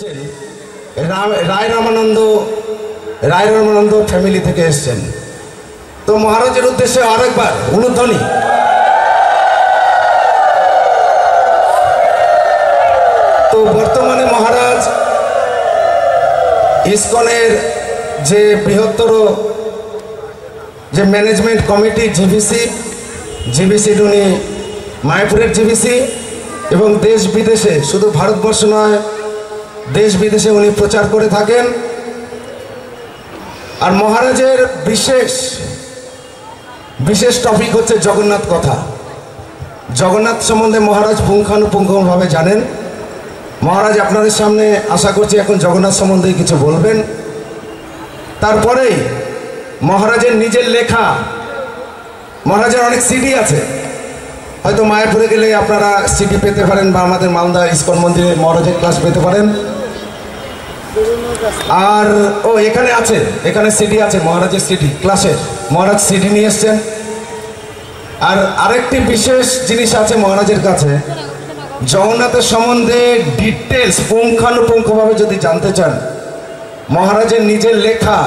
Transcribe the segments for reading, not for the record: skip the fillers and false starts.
এসছেন রায় রামানন্দ ফ্যামিলি থেকে এসছেন। তো মহারাজের উদ্দেশ্যে আরেকবার উলুধ্বনি। তো বর্তমানে মহারাজ ইসকনের যে বৃহত্তর যে ম্যানেজমেন্ট কমিটি জিবিসি উনি মায়াপুরের জিবিসি এবং দেশ বিদেশে, শুধু ভারতবর্ষ নয় দেশ বিদেশে উনি প্রচার করে থাকেন। আর মহারাজের বিশেষ টপিক হচ্ছে জগন্নাথ কথা। জগন্নাথ সম্বন্ধে মহারাজ পুঙ্খানুপুঙ্খভাবে জানেন। মহারাজ আপনাদের সামনে আশা করছি এখন জগন্নাথ সম্বন্ধে কিছু বলবেন। তারপরেই মহারাজের নিজের লেখা, মহারাজের অনেক সিডি আছে, হয়তো মায়াপুরে গেলে আপনারা সিডি পেতে পারেন বা আমাদের মালদা ইসকন মন্দিরে মহারাজের ক্লাস পেতে পারেন। আর এখানে আছে, এখানে সিডি আছে মহারাজের সিডি ক্লাসের, মহারাজ সিডি নিয়ে এসছেন। আর আরেকটি বিশেষ জিনিস আছে মহারাজের কাছে, জগন্নাথের সম্বন্ধে ডিটেলস পুঙ্খানুপুঙ্খভাবে যদি জানতে চান, মহারাজের নিজের লেখা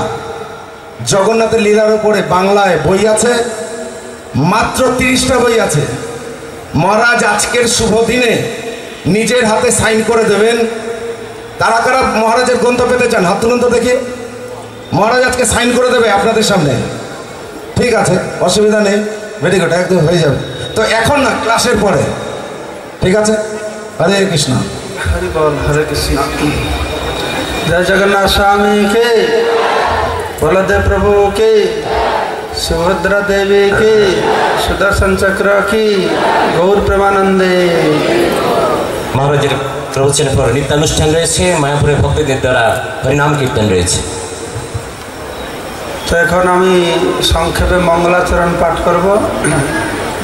জগন্নাথের লীলার উপরে বাংলায় বই আছে, মাত্র 30টা বই আছে। মহারাজ আজকের শুভ দিনে নিজের হাতে সাইন করে দেবেন। কারা কারা মহারাজের গ্রন্থ পেতে চান হাত তুলুন তো দেখি। মহারাজ আজকে সাইন করে দেবে আপনাদের সামনে, ঠিক আছে, অসুবিধা নেই, ভেরি গুড, একদম হয়ে যাবে। তো এখন না, ক্লাসের পরে, ঠিক আছে। হরে কৃষ্ণ। হরি বল, হরে কৃষ্ণ। জয় জগন্নাথ স্বামী কে, বলদেव प्रभु के, सुभद्रा देवी के, सुदर्शन चक्र की, गौर प्रेमानंदे। মহারাজের প্রবচনের পর নৃত্যানুষ্ঠান রয়েছে, মায়াপুরের ভক্তদের দ্বারা হরিনাম কীর্তন রয়েছে। তো এখন আমি সংক্ষেপে মঙ্গলাচরণ পাঠ করব।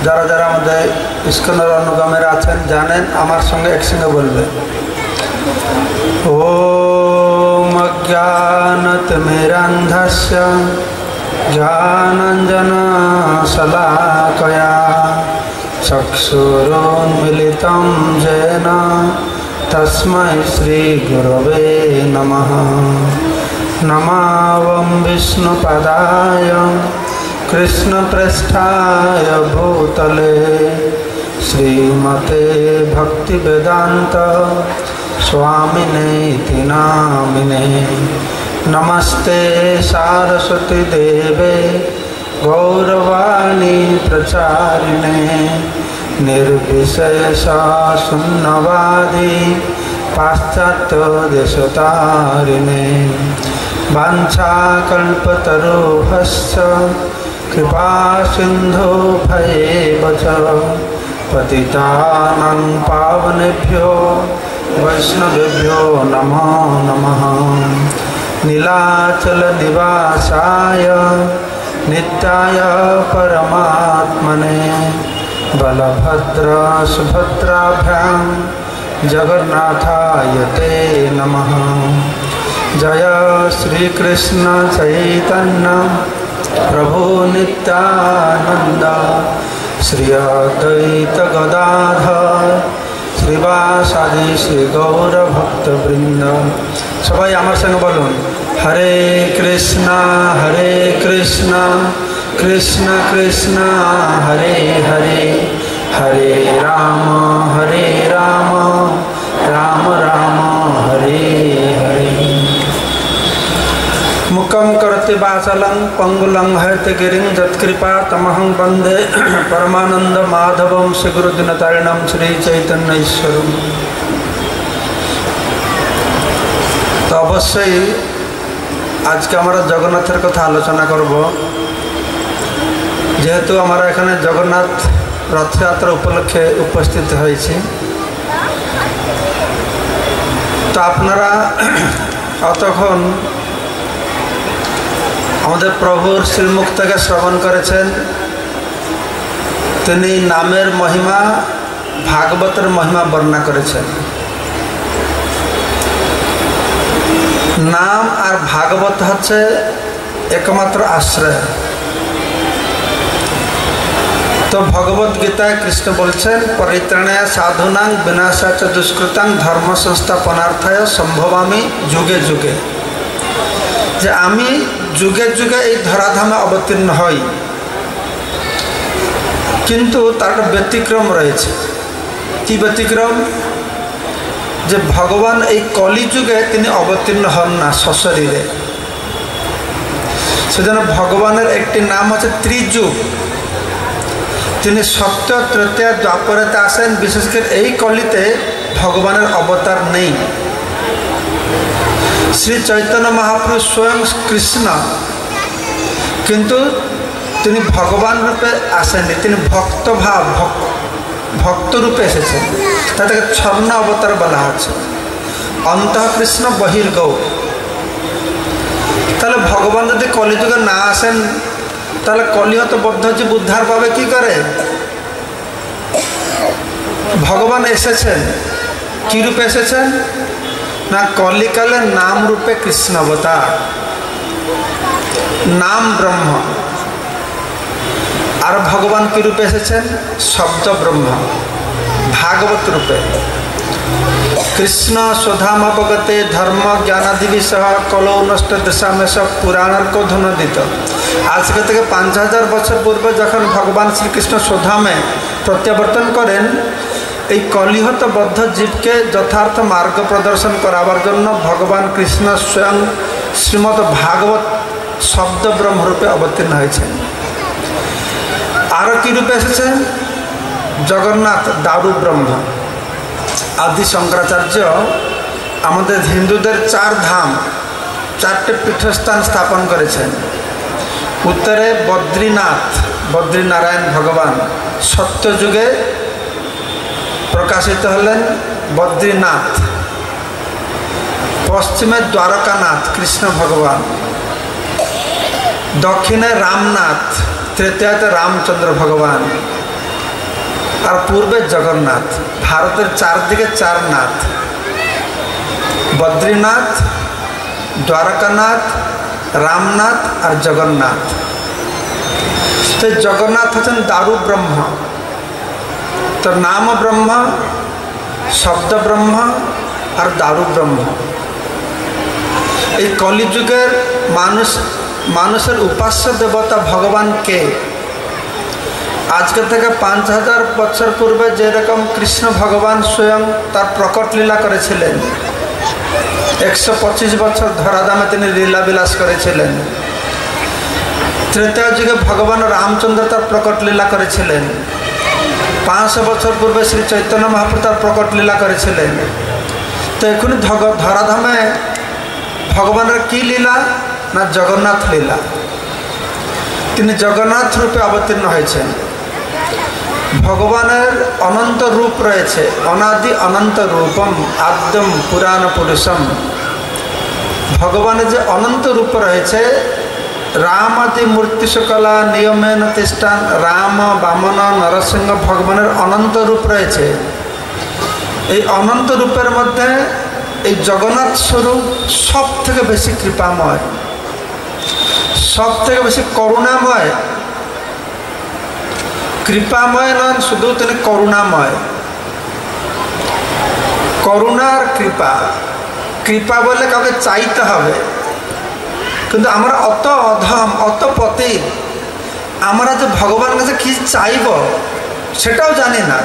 যারা যারা আমাদের ইস্কনের অনুগামীরা আছেন জানেন, আমার সঙ্গে একসঙ্গে বলবে। ওম অজ্ঞানতিমিরান্ধস্য জ্ঞানাঞ্জনশলাকয়া চক্ষুরোন্মিলিतं येन तस्मै श्रीगुरवे नमः। नमावं विष्णुपदाय कृष्णप्रेष्ठाय भूतले श्रीमते भक्तिवेदान्त स्वामिनेति नामिने। नमस्ते सारस्वती देवे गौरवाणी प्रचारिणे निर्विशेष शून्यवादी पाश्चात्य देशतारिणे। वाञ्छाकल्पतरुभ्यश्च कृपा सिन्धुभ्येव च पतितानां पावनेभ्यो वैष्णवेभ्यो नमो नमः। नीलाचलनिवासाय नित्याय परमात्मने बलभद्र सुभद्राभ्यां जगन्नाथाय ते नमः। जय श्री कृष्ण चैतन्य प्रभु नित्यानंद श्री अद्वैत गदाधर श्रीवासादि श्री गौर भक्तवृंद। सबाई आमार संगे बोलुन, हरे कृष्ण कृष्ण कृष्ण हरे हरे, हरे राम राम राम हरे हरे। मुखं करोति वाचालं पंगुलं हयतगिरिं यत्कृपातमहं वन्दे परमानंद माधवं श्रीगुरुदिनतारिणं श्री चैतन्य ईश्वरं। तो अवश्य आज के हमारा जगन्नाथर कथा आलोचना करब। जेहेतु हमारा एखाने जगन्नाथ रथयात्रा उपलक्षे उपस्थित हয়েছে, तो आपनारा अतक्षण আমাদের প্রভুর শ্রীমুখ থেকে শ্রবণ করেছেন। তিনি নামের মহিমা, ভাগবতের মহিমা বর্ণনা করেছেন। নাম আর ভাগবত হচ্ছে একমাত্র আশ্রয়। তো ভগবত গীতায় কৃষ্ণ বলছেন পরিত্রাণায় সাধুনাং বিনাশাচ দুষ্কৃতাং ধর্ম সংস্থাপনার্থায় সম্ভবামি যুগে যুগে, যে আমি যুগে যুগে এই ধরাধামে অবতীর্ণ হই, কিন্তু তার একটা ব্যতিক্রম রয়েছে। কি ব্যতিক্রম? যে ভগবান এই কলিযুগে তিনি অবতীর্ণ হন না সশরীরে। সেজন্য ভগবানের একটি নাম হচ্ছে ত্রিযুগ। তিনি সত্য, ত্রেতা, দ্বাপরেতে আসেন। বিশেষ করে এই কলিতে ভগবানের অবতার নেই। শ্রী চৈতন্য মহাপ্রভু স্বয়ং কৃষ্ণ, কিন্তু তিনি ভগবান রূপে আসেননি, তিনি ভক্ত রূপে এসেছেন। তাকে স্বর্ণ অবতার বলা হচ্ছে। অন্তঃ কৃষ্ণ বহির্গৌ। তাহলে ভগবান যদি কলিযুগে না আসেন, তাহলে কলিহত বদ্ধ জীব উদ্ধার পাবে কি করে? ভগবান এসেছেন, কি রূপে এসেছেন? না, কলিকালে নাম রূপে কৃষ্ণ অবতার, নাম ব্রহ্ম। আর ভগবান কি রূপে এসেছেন? শব্দ ব্রহ্ম, ভাগবত রূপে। কৃষ্ণ সুধামপগতে ধর্ম জ্ঞানাদিবি সহ কলৌ নষ্ট দেশামেশ পুরাণের কোধনদিত। আজকে থেকে 5000 বছর পূর্বে যখন ভগবান শ্রীকৃষ্ণ সুধামে প্রত্যাবর্তন করেন, এই কলিহত বদ্ধ জীবকে যথার্থ মার্গ প্রদর্শন করাবার জন্য ভগবান কৃষ্ণ স্বয়ং শ্রীমদ ভাগবত শব্দ ব্রহ্মরূপে অবতীর্ণ হয়েছেন। আরও কি রূপে এসেছেন? জগন্নাথ দারু ব্রহ্ম। আদি শঙ্করাচার্য আমাদের হিন্দুদের 4 ধাম, 4টে পীঠস্থান স্থাপন করেছেন। উত্তরে বদ্রীনাথ, বদ্রীনারায়ণ ভগবান সত্যযুগে প্রকাশিত হলেন বদ্রীনাথ। পশ্চিমে দ্বারকানাথ কৃষ্ণ ভগবান, দক্ষিণে রামনাথ, তৃতীয়তে রামচন্দ্র ভগবান, আর পূর্বে জগন্নাথ। ভারতের চারদিকে 4 নাথ, বদ্রীনাথ, দ্বারকানাথ, রামনাথ আর জগন্নাথ। তো জগন্নাথ হচ্ছেন দারু ব্রহ্ম। তো নাম ব্রহ্ম, শব্দ ব্রহ্ম আর দারু ব্রহ্ম। এই কলিযুগের মানুষের উপাস্য দেবতা ভগবান কে? আজকে থেকে 5000 বছর পূর্বে যেরকম কৃষ্ণ ভগবান স্বয়ং তার প্রকট লীলা করেছিলেন, 125 বছর ধরাধামে তিনি লীলা বিলাস করেছিলেন। ত্রেতা যুগে ভগবান রামচন্দ্র তার প্রকট লীলা করেছিলেন। 500 বছর পূর্বে শ্রী চৈতন্য মহাপ্রভু তার প্রকট লীলা করেছিলেন। তো এখনই ধরাধামে ভগবানের কি লীলা? না, জগন্নাথ লীলা। তিনি জগন্নাথ রূপে অবতীর্ণ হয়েছেন। ভগবানের অনন্ত রূপ রয়েছে, অনাদি অনন্ত রূপম আদ্যম পুরাণ পুরুষম। ভগবানের যে অনন্ত রূপ রয়েছে, রামাদি মূর্তি সকলা নিয়মেন তিষ্ঠান, রাম, বামন, নরসিংহ, ভগবানের অনন্ত রূপ রয়েছে। এই অনন্ত রূপের মধ্যে এই জগন্নাথ স্বরূপ সব থেকে বেশি কৃপাময়, সব থেকে বেশি করুণাময়। কৃপাময় নন, শুধু তিনি করুণাময়। করুণার কৃপা। কৃপা বলে কাউকে চাইতে হবে, কিন্তু আমরা অত অধম, অত পতি, আমরা যে ভগবানের কাছে কি চাইব সেটাও জানি না।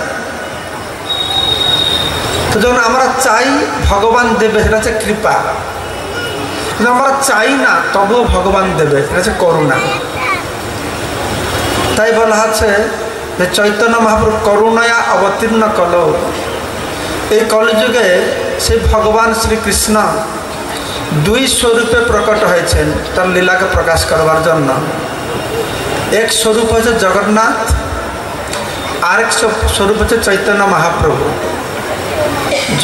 তো যখন আমরা চাই ভগবান দেবে, সেটা হচ্ছে কৃপা। কিন্তু আমরা চাই না, তবুও ভগবান দেবে, সেটা হচ্ছে করুণা। তাই বলা হচ্ছে যে চৈতন্য মহাপ্রভু করুণায়া অবতীর্ণ কল। এই কলিযুগে সেই ভগবান শ্রীকৃষ্ণ 2 স্বরূপে প্রকট হয়েছেন তার লীলাকে প্রকাশ করবার জন্য। এক স্বরূপ হচ্ছে জগন্নাথ, আরেক স্বরূপ হচ্ছে চৈতন্য মহাপ্রভু।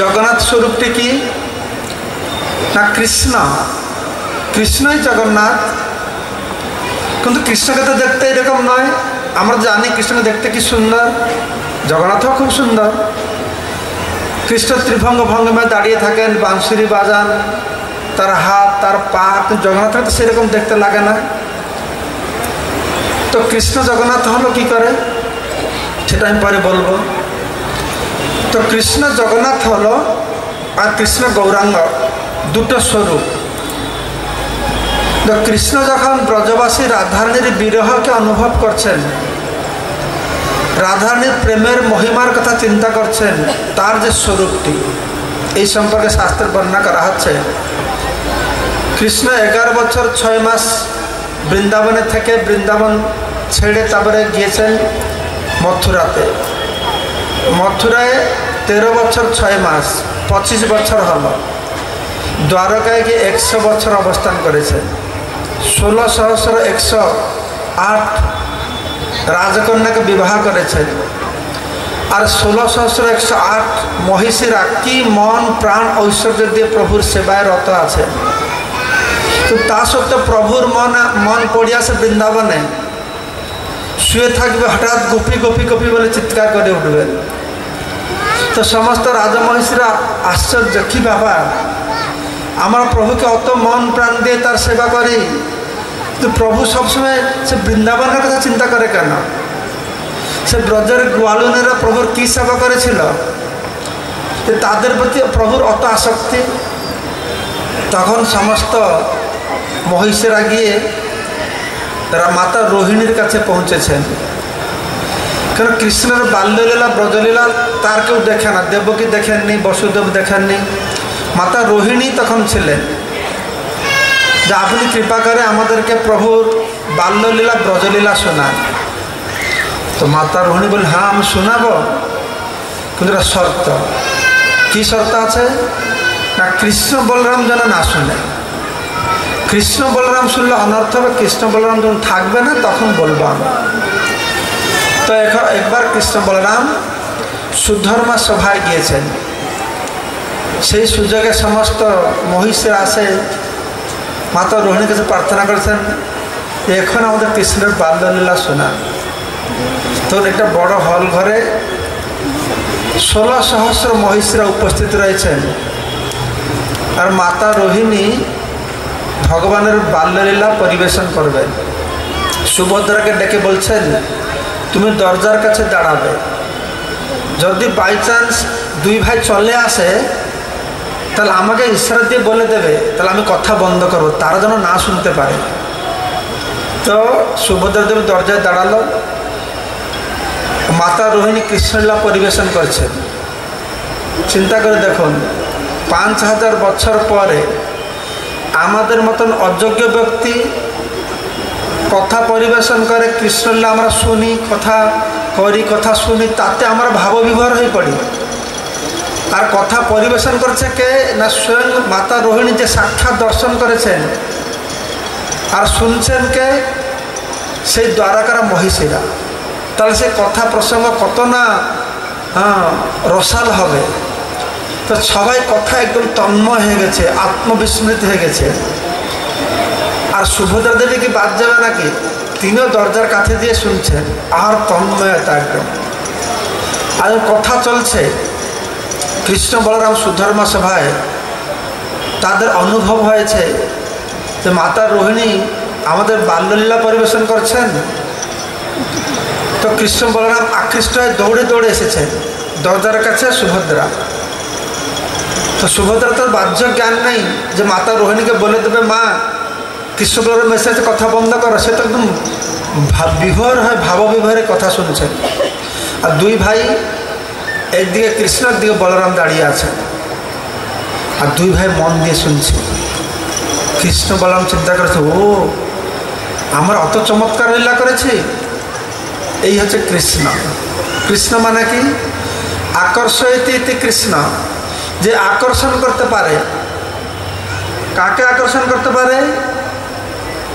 জগন্নাথ স্বরূপটি কি? না, কৃষ্ণ। কৃষ্ণই জগন্নাথ। কিন্তু কৃষ্ণকে তো দেখতে এরকম নয়। আমরা জানি কৃষ্ণকে দেখতে কি সুন্দর, জগন্নাথও খুব সুন্দর। কৃষ্ণ ত্রিভঙ্গ ভঙ্গিমায় দাঁড়িয়ে থাকেন, বাঁশরি বাজান, তার হাত, তার পা। কিন্তু জগন্নাথকে তো সেরকম দেখতে লাগে না। তো কৃষ্ণ জগন্নাথ হলো কি করে? সেটা আমি পরে বলবো। তো কৃষ্ণ জগন্নাথ হলো আর কৃষ্ণ গৌরাঙ্গ, দুটো স্বরূপ। তো কৃষ্ণ যখন ব্রজবাসী রাধারানীর বিরহকে অনুভব করছেন, রাধারানীর প্রেমের মহিমার কথা চিন্তা করছেন, তার যে স্বরূপটি, এই সম্পর্কে শাস্ত্রের বর্ণনা করা হচ্ছে। কৃষ্ণ 11 বছর 6 মাস বৃন্দাবনে থেকে বৃন্দাবন ছেড়ে তারপরে গিয়েছেন মথুরাতে। মথুরায় 13 বছর 6 মাস 25 বছর হল। দ্বারকায় গিয়ে 100 বছর অবস্থান করেছেন। 16,108 রাজকন্যাকে বিবাহ করেছেন। আর 16,108 মহিষীরা কি মন প্রাণ ঐশ্বর্য দিয়ে প্রভুর সেবায় রত আছে। তো তা সত্ত্বেও প্রভুর মন পড়ে আসে বৃন্দাবনে, শুয়ে থাকবে, হঠাৎ গোপী গোপী গোপী বলে চিৎকার করে উঠবেন। তো সমস্ত রাজমহিষীরা আশ্চর্য, কি ব্যাপার, আমার প্রভুকে অত মন প্রাণ দিয়ে তার সেবা করি, তো প্রভু সবসময় সে বৃন্দাবনের কথা চিন্তা করে কেন? সে ব্রজের গোয়ালুনেরা প্রভুর কি সেবা করেছিল, তাদের প্রতি প্রভুর অত আসক্তি। তখন সমস্ত মহিষীরা গিয়ে তারা মাতা রোহিণীর কাছে পৌঁছেছেন। কারণ কৃষ্ণের বাল্যলীলা ব্রজলীলা তার কেউ দেখে না, দেবকী দেখেননি, বসুদেব দেখেননি, মাতা রোহিণী তখন ছিলেন। যে আপনি কৃপা করে আমাদেরকে প্রভুর বাল্যলীলা ব্রজলীলা শোনান। তো মাতা রোহিণী বললেন, হ্যাঁ আমি শোনাবো, কিন্তু একটা শর্ত। কি শর্ত আছে না, কৃষ্ণ বলরাম যেন না শুনে। কৃষ্ণ বলরাম শুনলে অনর্থ হবে, কৃষ্ণ বলরাম যখন থাকবে না তখন বলবো আমি। তো একবার কৃষ্ণ বলরাম সুধর্মা সভায় গিয়েছেন। সেই সুযোগে সমস্ত মহিষীরা আসে মাতা রোহিণীর কাছে প্রার্থনা করেছেন, এখন আমাদের কৃষ্ণের বাল্যলীলা শোনা। তখন একটা বড় হল ঘরে 16,000 মহিষীরা উপস্থিত রয়েছেন। আর মাতা রোহিণী ভগবানের বাল্যলীলা পরিবেশন করবেন। সুভদ্রাকে ডেকে বলছেন, তুমি দরজার কাছে দাঁড়াবে, যদি বাই চান্স 2 ভাই চলে আসে তাহলে আমাকে ইশারা দিয়ে বলে দেবে, তাহলে আমি কথা বন্ধ করবো, তারা যেন না শুনতে পারে। তো সুভদ্রা দেবী দরজায় দাঁড়ালো। মাতা রোহিণী কৃষ্ণলীলা পরিবেশন করছেন। চিন্তা করে দেখুন, 5,000 বছর পরে আমাদের মতন অযোগ্য ব্যক্তি কথা পরিবেশন করে, কৃষ্ণলীলা আমরা শুনি, কথা করি, কথা শুনি, তাতে আমরা ভাববিভোর হয়ে পড়ি। আর কথা পরিবেশন করছে কে না, স্বয়ং মাতা রোহিণী, যে সাক্ষাৎ দর্শন করেছেন। আর শুনছেন কে, সেই দ্বারকার মহিষীরা। তাহলে সে কথা প্রসঙ্গ কত না রসাল হবে। তো সবাই কথা একদম তন্ময় হয়ে গেছে, আত্মবিস্মৃত হয়ে গেছে। আর সুভদ্রা দেবী কি বাদ যাবে নাকি, তিনিও দরজার কাছে দিয়ে শুনছেন, আর তন্ময়তা একদম। আর কথা চলছে, কৃষ্ণ বলরাম সুধর্মা সভায় তাদের অনুভব হয়েছে যে মাতা রোহিণী আমাদের বাল্যলীলা পরিবেশন করছেন। তো কৃষ্ণ বলরাম আকৃষ্ট হয়ে দৌড়ে দৌড়ে এসেছেন দরজার কাছে সুভদ্রা। তো সুভদ্রা তার বাহ্য জ্ঞান নেই যে মাতা রোহিণীকে বলে দেবে, মা কৃষ্ণ বলরাম মেসেজ কথা বন্ধ করো। সে তো একদম বিভোর হয়, ভাববিভোরে কথা শুনছেন। আর 2 ভাই, একদিকে কৃষ্ণ, একদিকে বলরাম দাঁড়িয়ে আছেন। আর 2 ভাই মন দিয়ে শুনছে। কৃষ্ণ বলরাম চিন্তা করেছে, ও আমরা অত চমৎকার লীলা করেছি। এই হচ্ছে কৃষ্ণ। কৃষ্ণ মানে কি, আকর্ষয়তি কৃষ্ণ, যে আকর্ষণ করতে পারে। কাকে আকর্ষণ করতে পারে,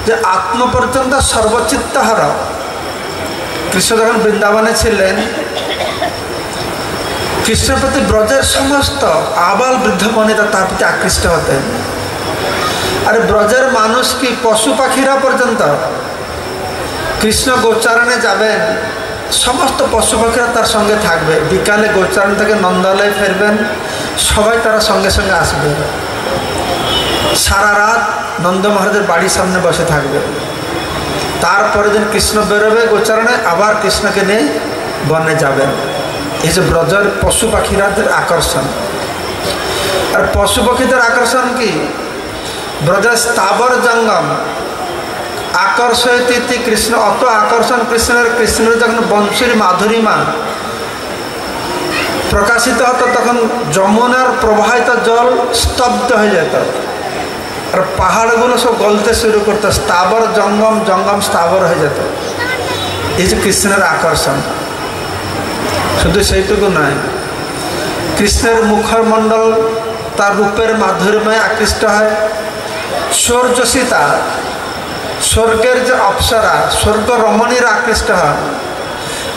যে আত্ম পর্যন্ত সর্বচিত্তহর। কৃষ্ণ যখন বৃন্দাবনে ছিলেন, কৃষ্ণের প্রতি ব্রজের সমস্ত আবাল বৃদ্ধ বনিতা তার প্রতি আকৃষ্ট হতেন। আরে ব্রজের মানুষ কি, পশু পাখিরা পর্যন্ত কৃষ্ণ গোচারণে যাবেন, সমস্ত পশু পাখিরা তার সঙ্গে থাকবে। বিকালে গোচারণ থেকে নন্দালয়ে ফিরবেন, সবাই তারা সঙ্গে সঙ্গে আসবে। সারা রাত নন্দ মহারাজের বাড়ির সামনে বসে থাকবে। তারপরে দিন কৃষ্ণ বেরোবে গোচারণে, আবার কৃষ্ণকে নিয়ে বনে যাবেন। এই যে ব্রজের পশু পাখিরাদের আকর্ষণ। আর পশু পাখিদের আকর্ষণ কি? ব্রজের স্থাবর জঙ্গম আকর্ষয়তি কৃষ্ণ, অত আকর্ষণ কৃষ্ণের যখন বংশীর মাধুরীমা প্রকাশিত হতো তখন যমুনার প্রবাহিত জল স্তব্ধ হয়ে যেত, আর পাহাড়গুলো সব গলতে শুরু করতো, স্থাবর জঙ্গম জঙ্গম স্থাবর হয়ে যেত। এই যে কৃষ্ণের আকর্ষণ, শুধু সেইটুকু নয়, কৃষ্ণের মুখমণ্ডল তার রূপের মাধুর্যময় আকৃষ্ট হয়। সূর্য সীতা স্বর্গের যে অপ্সরা স্বর্গ রমণীর আকৃষ্ট হয়।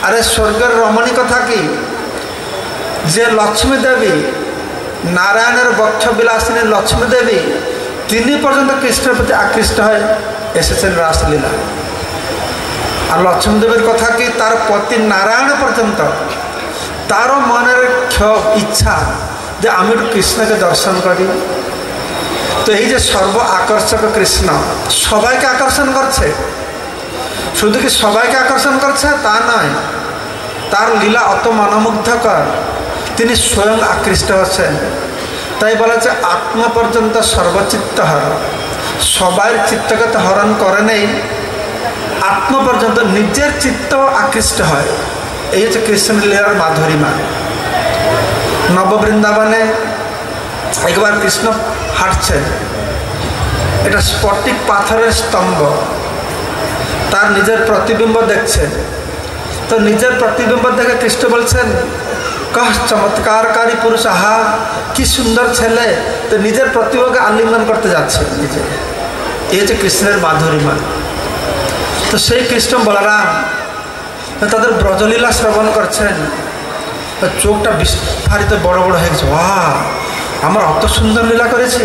আরে স্বর্গের রমণী কথা কি? যে লক্ষ্মী দেবী, নারায়ণের বক্ষ বিলাসিনী লক্ষ্মী দেবী, তিনি পর্যন্ত কৃষ্ণের প্রতি আকৃষ্ট হয়ে এসেছেন রাসলীলা। আর লক্ষ্মী দেবীর কথা কি? তার পতি নারায়ণ পর্যন্ত তারও মনের ইচ্ছা যে আমি একটু কৃষ্ণকে দর্শন করি। তো এই যে সর্ব আকর্ষক কৃষ্ণ সবাইকে আকর্ষণ করছে। শুধু কি সবাইকে আকর্ষণ করছে তা নয়, তার লীলা অত মনোমুগ্ধকর, তিনি স্বয়ং আকৃষ্ট হচ্ছেন। তাই বলা যে আত্মা পর্যন্ত সর্বচিত্ত হরণ। সবাই চিত্তকে তো হরণ করে নেই, আত্মা পর্যন্ত নিজের চিত্ত আকৃষ্ট হয়। এই হচ্ছে কৃষ্ণ লীলার মাধুরীমা। নববৃন্দাবনে একবার কৃষ্ণ হাঁটছেন, এটা স্ফটিক পাথরের স্তম্ভ, তার নিজের প্রতিবিম্ব দেখছেন। তো নিজের প্রতিবিম্ব দেখে কৃষ্ণ বলছেন, কহ চমৎকারকারী পুরুষ, আহা কি সুন্দর ছেলে। তো নিজের প্রতিবিম্বকে আলিঙ্গন করতে যাচ্ছে নিজে। এই হচ্ছে কৃষ্ণের মাধুরীমা। তো সেই কৃষ্ণ বলরাম তাদের ব্রজলীলা শ্রবণ করছেন, চোখটা বিস্ফারিত বড় বড় হয়ে গেছে। আমরা অত সুন্দর লীলা করেছি,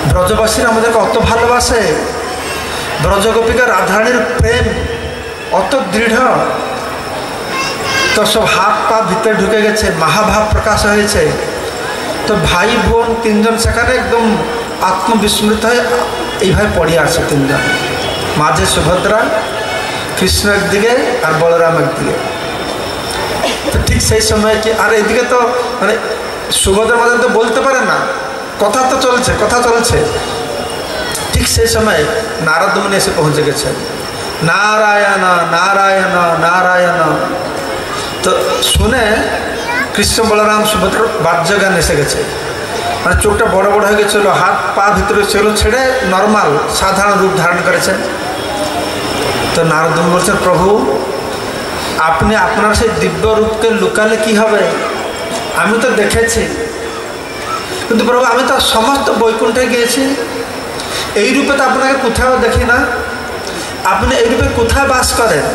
ব্রজবাসীরা আমাদেরকে অত ভালোবাসে, ব্রজগোপিকা রাধারানীর প্রেম অত দৃঢ়। তো সব হাত পা ভিতরে ঢুকে গেছে, মহাভাব প্রকাশ হয়েছে। তো ভাই বোন তিনজন সেখানে একদম আত্মবিস্মৃত হয়ে এইভাবে পড়ে আছে তিনজন, মাঝে সুভদ্রা, কৃষ্ণ একদিকে আর বলরাম একদিকে। তো ঠিক সেই সময় কি, আর এইদিকে তো মানে সুভদ্রা মাঝে তো বলতে পারে না, কথা তো চলছে, কথা চলছে। ঠিক সেই সময় নারদ মুনি এসে পৌঁছে গেছে। নারায়ণ নারায়ণ নারায়ণ। তো শুনে কৃষ্ণ বলরাম সুভদ্রার বাহ্যজ্ঞান এসে গেছে, মানে চোখটা বড় বড় হয়ে গেছিল, হাত পা ভিতরে সেগুলো ছেড়ে নর্মাল সাধারণ রূপ ধারণ করেছেন। তো নারদ মুনি বলছেন, প্রভু আপনি আপনার সেই দিব্য রূপকে লুকালে কি হবে? আমি তো দেখেছি, কিন্তু প্রভু আমি তো সমস্ত বৈকুণ্ঠে গিয়েছি, এই রূপে তো আপনাকে কোথাও দেখি না, আপনি এই রূপে কোথায় বাস করেন?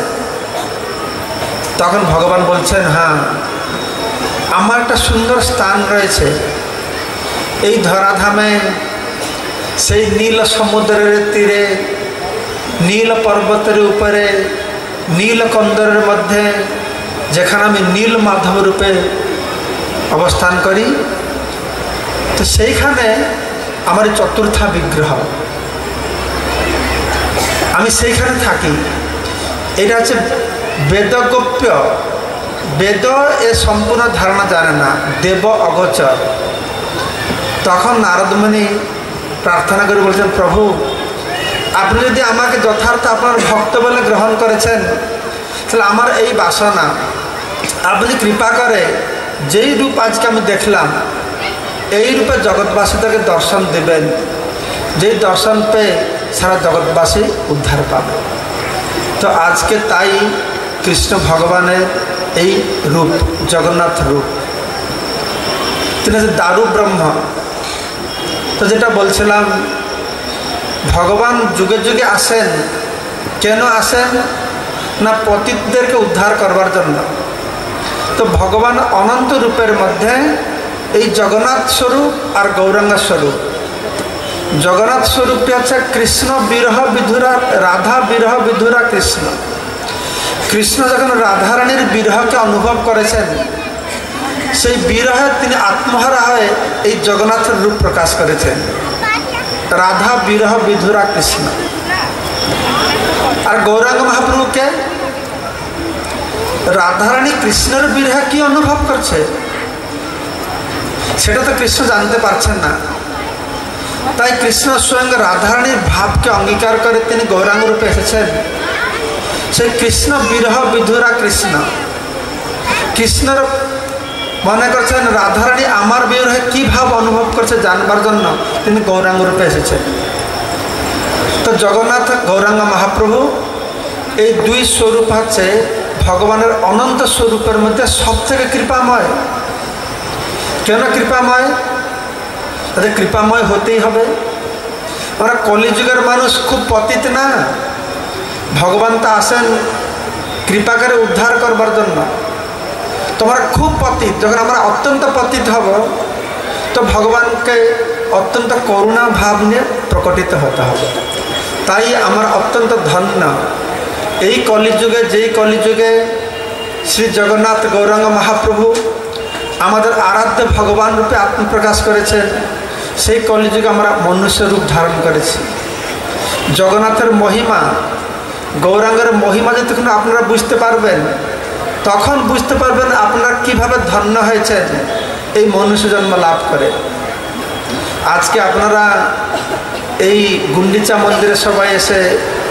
তখন ভগবান বলছেন, হ্যাঁ আমার একটা সুন্দর স্থান রয়েছে এই ধরাধামে, সেই নীল সমুদ্রের তীরে, নীল পর্বতের উপরে, নীল কন্দরের মধ্যে, যেখানে আমি নীল মাধব রূপে অবস্থান করি। তো সেইখানে আমার চতুর্থা বিগ্রহ, আমি সেইখানে থাকি। এটা হচ্ছে বেদগোপ্য, বেদ এ সম্পূর্ণ ধারণা জানে না, দেব অগোচর। তখন নারদ মুনি প্রার্থনা করে বলছেন, প্রভু আপনি যদি আমাকে যথার্থ আপনার ভক্ত বলে গ্রহণ করেছেন, তাহলে আমার এই বাসনা, আপনি কৃপা করে যেই রূপ আজকে আমি দেখলাম এই রূপে জগৎবাসীদেরকে দর্শন দেবেন, যেই দর্শন পেয়ে সারা জগৎবাসী উদ্ধার পাবে। তো আজকে তাই কৃষ্ণ ভগবানের এই রূপ, জগন্নাথ রূপ, তিনি হচ্ছে দারু ব্রহ্ম। তো যেটা বলছিলাম, ভগবান যুগে যুগে আসেন। কেন আসেন না? পতিতদেরকে উদ্ধার করবার জন্য। তো ভগবান অনন্ত রূপের মধ্যে এই জগন্নাথ স্বরূপ আর গৌরাঙ্গ স্বরূপ। জগন্নাথ স্বরূপটি হচ্ছে কৃষ্ণ বিরহ বিধুরা, রাধা বিরহ বিধুরা কৃষ্ণ। কৃষ্ণ যখন রাধারানীর বিরহকে অনুভব করেছেন, সেই বিরহে তিনি আত্মহারা হয়ে এই জগন্নাথের রূপ প্রকাশ করেছেন। রাধা বিরহ বিধুরা কৃষ্ণ। আর গৌরাঙ্গ মহাপ্রভুকে রাধারানী কৃষ্ণের বিরহে কি অনুভব করছে সেটা তো কৃষ্ণ জানতে পারছেন না। তাই কৃষ্ণ স্বয়ং রাধারানীর ভাবকে অঙ্গীকার করে তিনি গৌরাঙ্গ রূপে এসেছেন। সেই কৃষ্ণ বিরহ বিধুরা কৃষ্ণ, কৃষ্ণর মনে করছেন রাধারানী আমার বিরহে কি ভাব অনুভব করছে জানবার জন্য তিনি গৌরাঙ্গ রূপে এসেছেন। তো জগন্নাথ গৌরাঙ্গ মহাপ্রভু এই দুই স্বরূপ হচ্ছে ভগবানের অনন্ত স্বরূপের মধ্যে সব থেকে কৃপাময়। কেন কৃপাময়? তাদের কৃপাময় হতেই হবে। আমরা কলিযুগের মানুষ খুব পতিত না, ভগবান তো আসেন কৃপা করে উদ্ধার করবার জন্য। তোমরা খুব পতিত, যখন আমরা অত্যন্ত পতিত হব তো ভগবানকে অত্যন্ত করুণা ভাব নিয়ে প্রকটিত হতে হবে। তাই আমার অত্যন্ত ধন্য এই কলিযুগে, যেই কলিযুগে শ্রী জগন্নাথ গৌরাঙ্গ মহাপ্রভু আমাদের আরাধ্য ভগবান রূপে আত্মপ্রকাশ করেছেন, সেই কলিযুগে আমরা মনুষ্য রূপ ধারণ করেছি। জগন্নাথের মহিমা, গৌরাঙ্গের মহিমা যতক্ষণ আপনারা বুঝতে পারবেন তখন বুঝতে পারবেন আপনারা কিভাবে ধন্য হয়েছেন এই মনুষ্য জন্ম লাভ করে। আজকে আপনারা এই গুন্ডিচা মন্দিরে সবাই এসে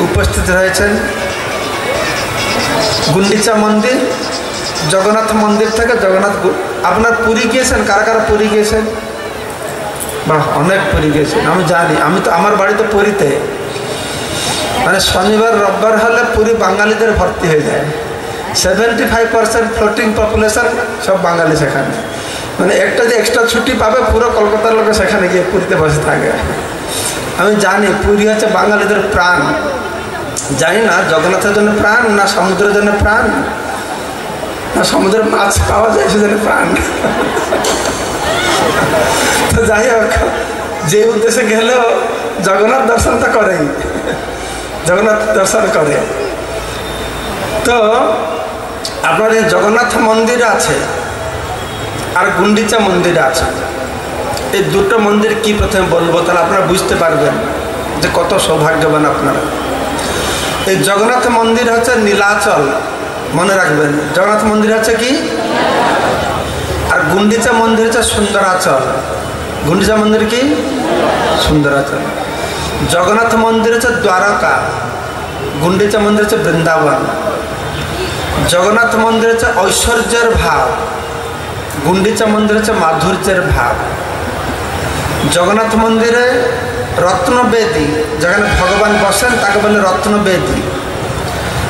উপস্থিত হয়েছেন। গুন্ডিচা মন্দির জগন্নাথ মন্দির থেকে জগন্নাথ, আপনার পুরী গিয়েছেন? কারা কারা পুরী গিয়েছেন? বাহ, অনেক পুরী গিয়েছেন। আমি জানি, আমি তো আমার বাড়িতে পুরীতে, মানে শনিবার রোববার হলে পুরী বাঙালিদের ভর্তি হয়ে যায়। 75% ফ্লোটিং পপুলেশন সব বাঙালি সেখানে। মানে একটা যে এক্সট্রা ছুটি পাবে পুরো কলকাতার লোকে সেখানে গিয়ে পুরীতে বসে থাকে। আমি জানি পুরী হচ্ছে বাঙালিদের প্রাণ। জানি না জগন্নাথের জন্য প্রাণ না সমুদ্রের জন্য প্রাণ, না সমুদ্রের মাছ পাওয়া যায় সেজন্য প্রাণ। তো যাই হোক, যে উদ্দেশ্যে গেলেও জগন্নাথ দর্শন তো করেই, জগন্নাথ দর্শন করে। তো আপনার এই জগন্নাথ মন্দির আছে আর গুন্ডিচা মন্দির আছে। এই দুটো মন্দির কি প্রথমে বলবো, তাহলে আপনারা বুঝতে পারবেন যে কত সৌভাগ্যবান আপনারা। এই জগন্নাথ মন্দির হচ্ছে নীলাচল, মনে রাখবেন। জগন্নাথ মন্দির হচ্ছে কি? আর গুন্ডিচা মন্দির হচ্ছে সুন্দরাচল। গুন্ডিচা মন্দির কি? সুন্দরাচল। জগন্নাথ মন্দির হচ্ছে দ্বারকা, গুন্ডিচা মন্দির হচ্ছে বৃন্দাবন। জগন্নাথ মন্দির হচ্ছে ঐশ্বর্যের ভাব, গুন্ডিচা মন্দির হচ্ছে মাধুর্যের ভাব। জগন্নাথ মন্দিরে রত্নবেদী, যেখানে ভগবান বসেন তাকে বলে রত্নবেদী।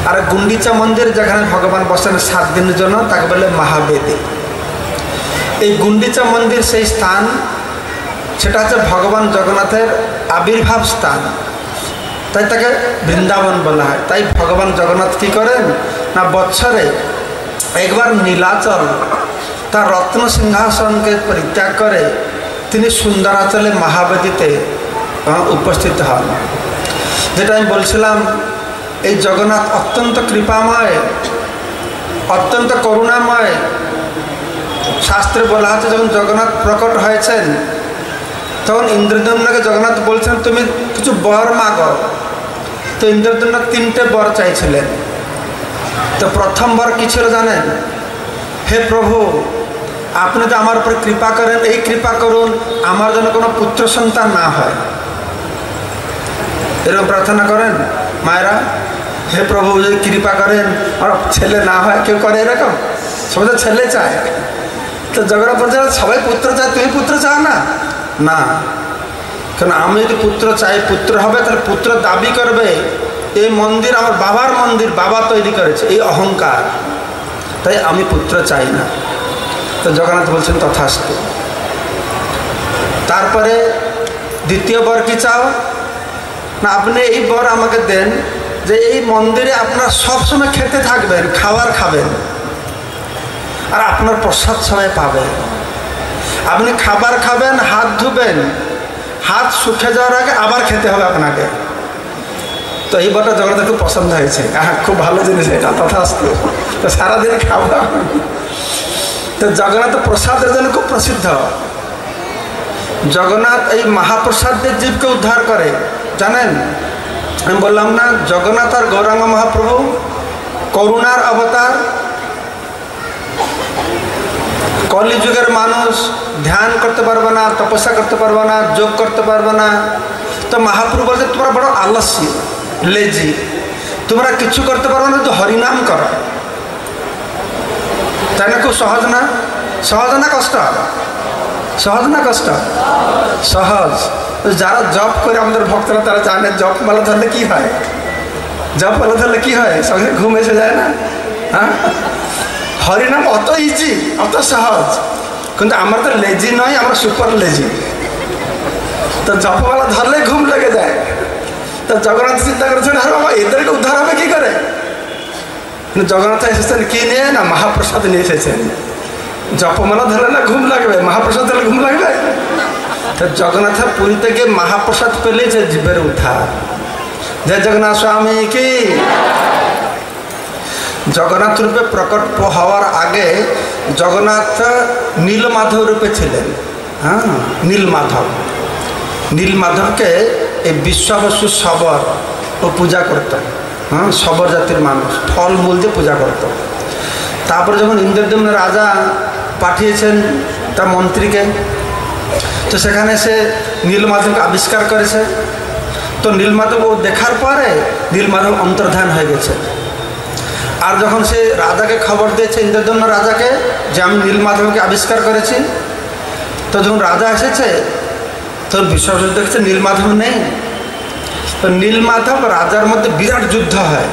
আর গুন্ডিচা মন্দির যেখানে ভগবান বসেন 7 দিনের জন্য তাকে বলে মহাবেদী। এই গুন্ডিচা মন্দির সেই স্থান, সেটা হচ্ছে ভগবান জগন্নাথের আবির্ভাব স্থান, তাই তাকে বৃন্দাবন বলা হয়। তাই ভগবান জগন্নাথ কী করেন না, বৎসরে একবার নীলাচল তার রত্ন সিংহাসনকে পরিত্যাগ করে তিনি সুন্দরাচলে মহাবেদীতে উপস্থিত হন। যেটা আমি বলছিলাম, এই জগন্নাথ অত্যন্ত কৃপাময়, অত্যন্ত করুণাময়। শাস্ত্রে বলা হচ্ছে যখন জগন্নাথ প্রকট হয়েছেন তখন ইন্দ্রদম্নকে জগন্নাথ বলছেন তুমি কিছু বর মাগো। তো ইন্দ্রদম্ন 3টে বর চাইছিলেন। তো প্রথম বর কী ছিল জানেন? হে প্রভু, আপনি তো আমার উপর কৃপা করেন, এই কৃপা করুন আমার জন্য কোনো পুত্র সন্তান না হয়। এরকম প্রার্থনা করেন মায়েরা? হে প্রভু, যদি কৃপা করেন আমার ছেলে না হয়। কেউ করে এরকম? সবাই তো ছেলে চায়। তো জগন্নাথ বলছে সবাই পুত্র চায়, তুমি পুত্র চাও না? না, কারণ আমি যদি পুত্র চাই, পুত্র হবে, তাহলে পুত্র দাবি করবে এই মন্দির আমার বাবার মন্দির, বাবা তৈরি করেছে, এই অহংকার। তাই আমি পুত্র চাই না। তো জগন্নাথ বলছেন তথাস্তু। তারপরে দ্বিতীয় বর কি চাও না, আপনি এই বর আমাকে দেন যে এই মন্দিরে আপনারা সবসময় খেতে থাকবেন, খাবার খাবেন আর আপনার প্রসাদ সময় পাবেন। আপনি খাবার খাবেন, হাত ধুবেন, হাত শুকিয়ে যাওয়ার আগে আবার খেতে হবে আপনাকে। তো এই বরটা জগন্নাথের খুব পছন্দ হয়েছে। খুব ভালো জিনিস এটা, তথাস্তু। তো সারাদিন খাবো। তো জগন্নাথ প্রসাদের জন্য খুব প্রসিদ্ধ। জগন্নাথ এই মহাপ্রসাদের জীবকে উদ্ধার করে, জানেন? আমি বললাম না জগন্নাথ আর গৌরাঙ্গ মহাপ্রভু করুণার অবতার, কলি যুগের মানুষ ধ্যান করতে পারবে না, তপস্যা করতে পারবে না, যোগ করতে পারবে না। তো মহাপ্রভু বলছে তোমরা বড় আলস্যি, লেজি, তোমরা কিছু করতে পারবে না, তো হরিনাম করো। তাই না? খুব সহজ না? সহজ না কষ্ট? সহজ না কষ্ট? সহজ। যারা জপ করে আমাদের ভক্তরা তারা জানে জপ মালা ধরলে কি হয়। জপ মালা ধরলে কি হয়? সঙ্গে ঘুম এসে যায় না? হ্যাঁ, হরিনাম অত ইজি, অত সহজ। কিন্তু আমরা তো লেজি নয়, আমরা সুপার লেজি। তো জপমালা ধরলে ঘুম লেগে যায়। তো জগন্নাথ চিন্তা করেছেন আরে বাবা এদেরকে উদ্ধার হবে কি করে। জগন্নাথ এসেছেন কি নিয়ে? না মহাপ্রসাদ নিয়ে এসেছেন। জপমালা ধরলে না ঘুম লাগবে, মহাপ্রসাদ ধরলে ঘুম লাগবে। তো জগন্নাথ পুরীতে গিয়ে মহাপ্রসাদ পেলে যে জীবের উদ্ধার। জয় জগন্নাথ স্বামী কি। জগন্নাথ রূপে প্রকট হওয়ার আগে জগন্নাথ নীলমাধব রূপে ছিলেন। হ্যাঁ, নীলমাধব। নীলমাধবকে এই বিশ্বাবসু শবর ও পূজা করত। হ্যাঁ, শবর জাতির মানুষ ফলমূল দিয়ে পূজা করত। তারপরে যখন ইন্দ্রদম্ন রাজা পাঠিয়েছেন তার মন্ত্রীকে, তো সেখানে সে নীলমাধবকে আবিষ্কার করেছে। তো নীলমাধব ও দেখার পরে নীলমাধব অন্তর্ধান হয়ে গেছে। আর যখন সে রাজাকে খবর দিয়েছে, ইন্দ্রদম্ন রাজাকে, যে আমি নীলমাধবকে আবিষ্কার করেছি, তো যখন রাজা এসেছে তখন বিশ্বাবসু দেখছে নীলমাধব নেই। তো নীলমাধব রাজার মধ্যে বিরাট যুদ্ধ হয়।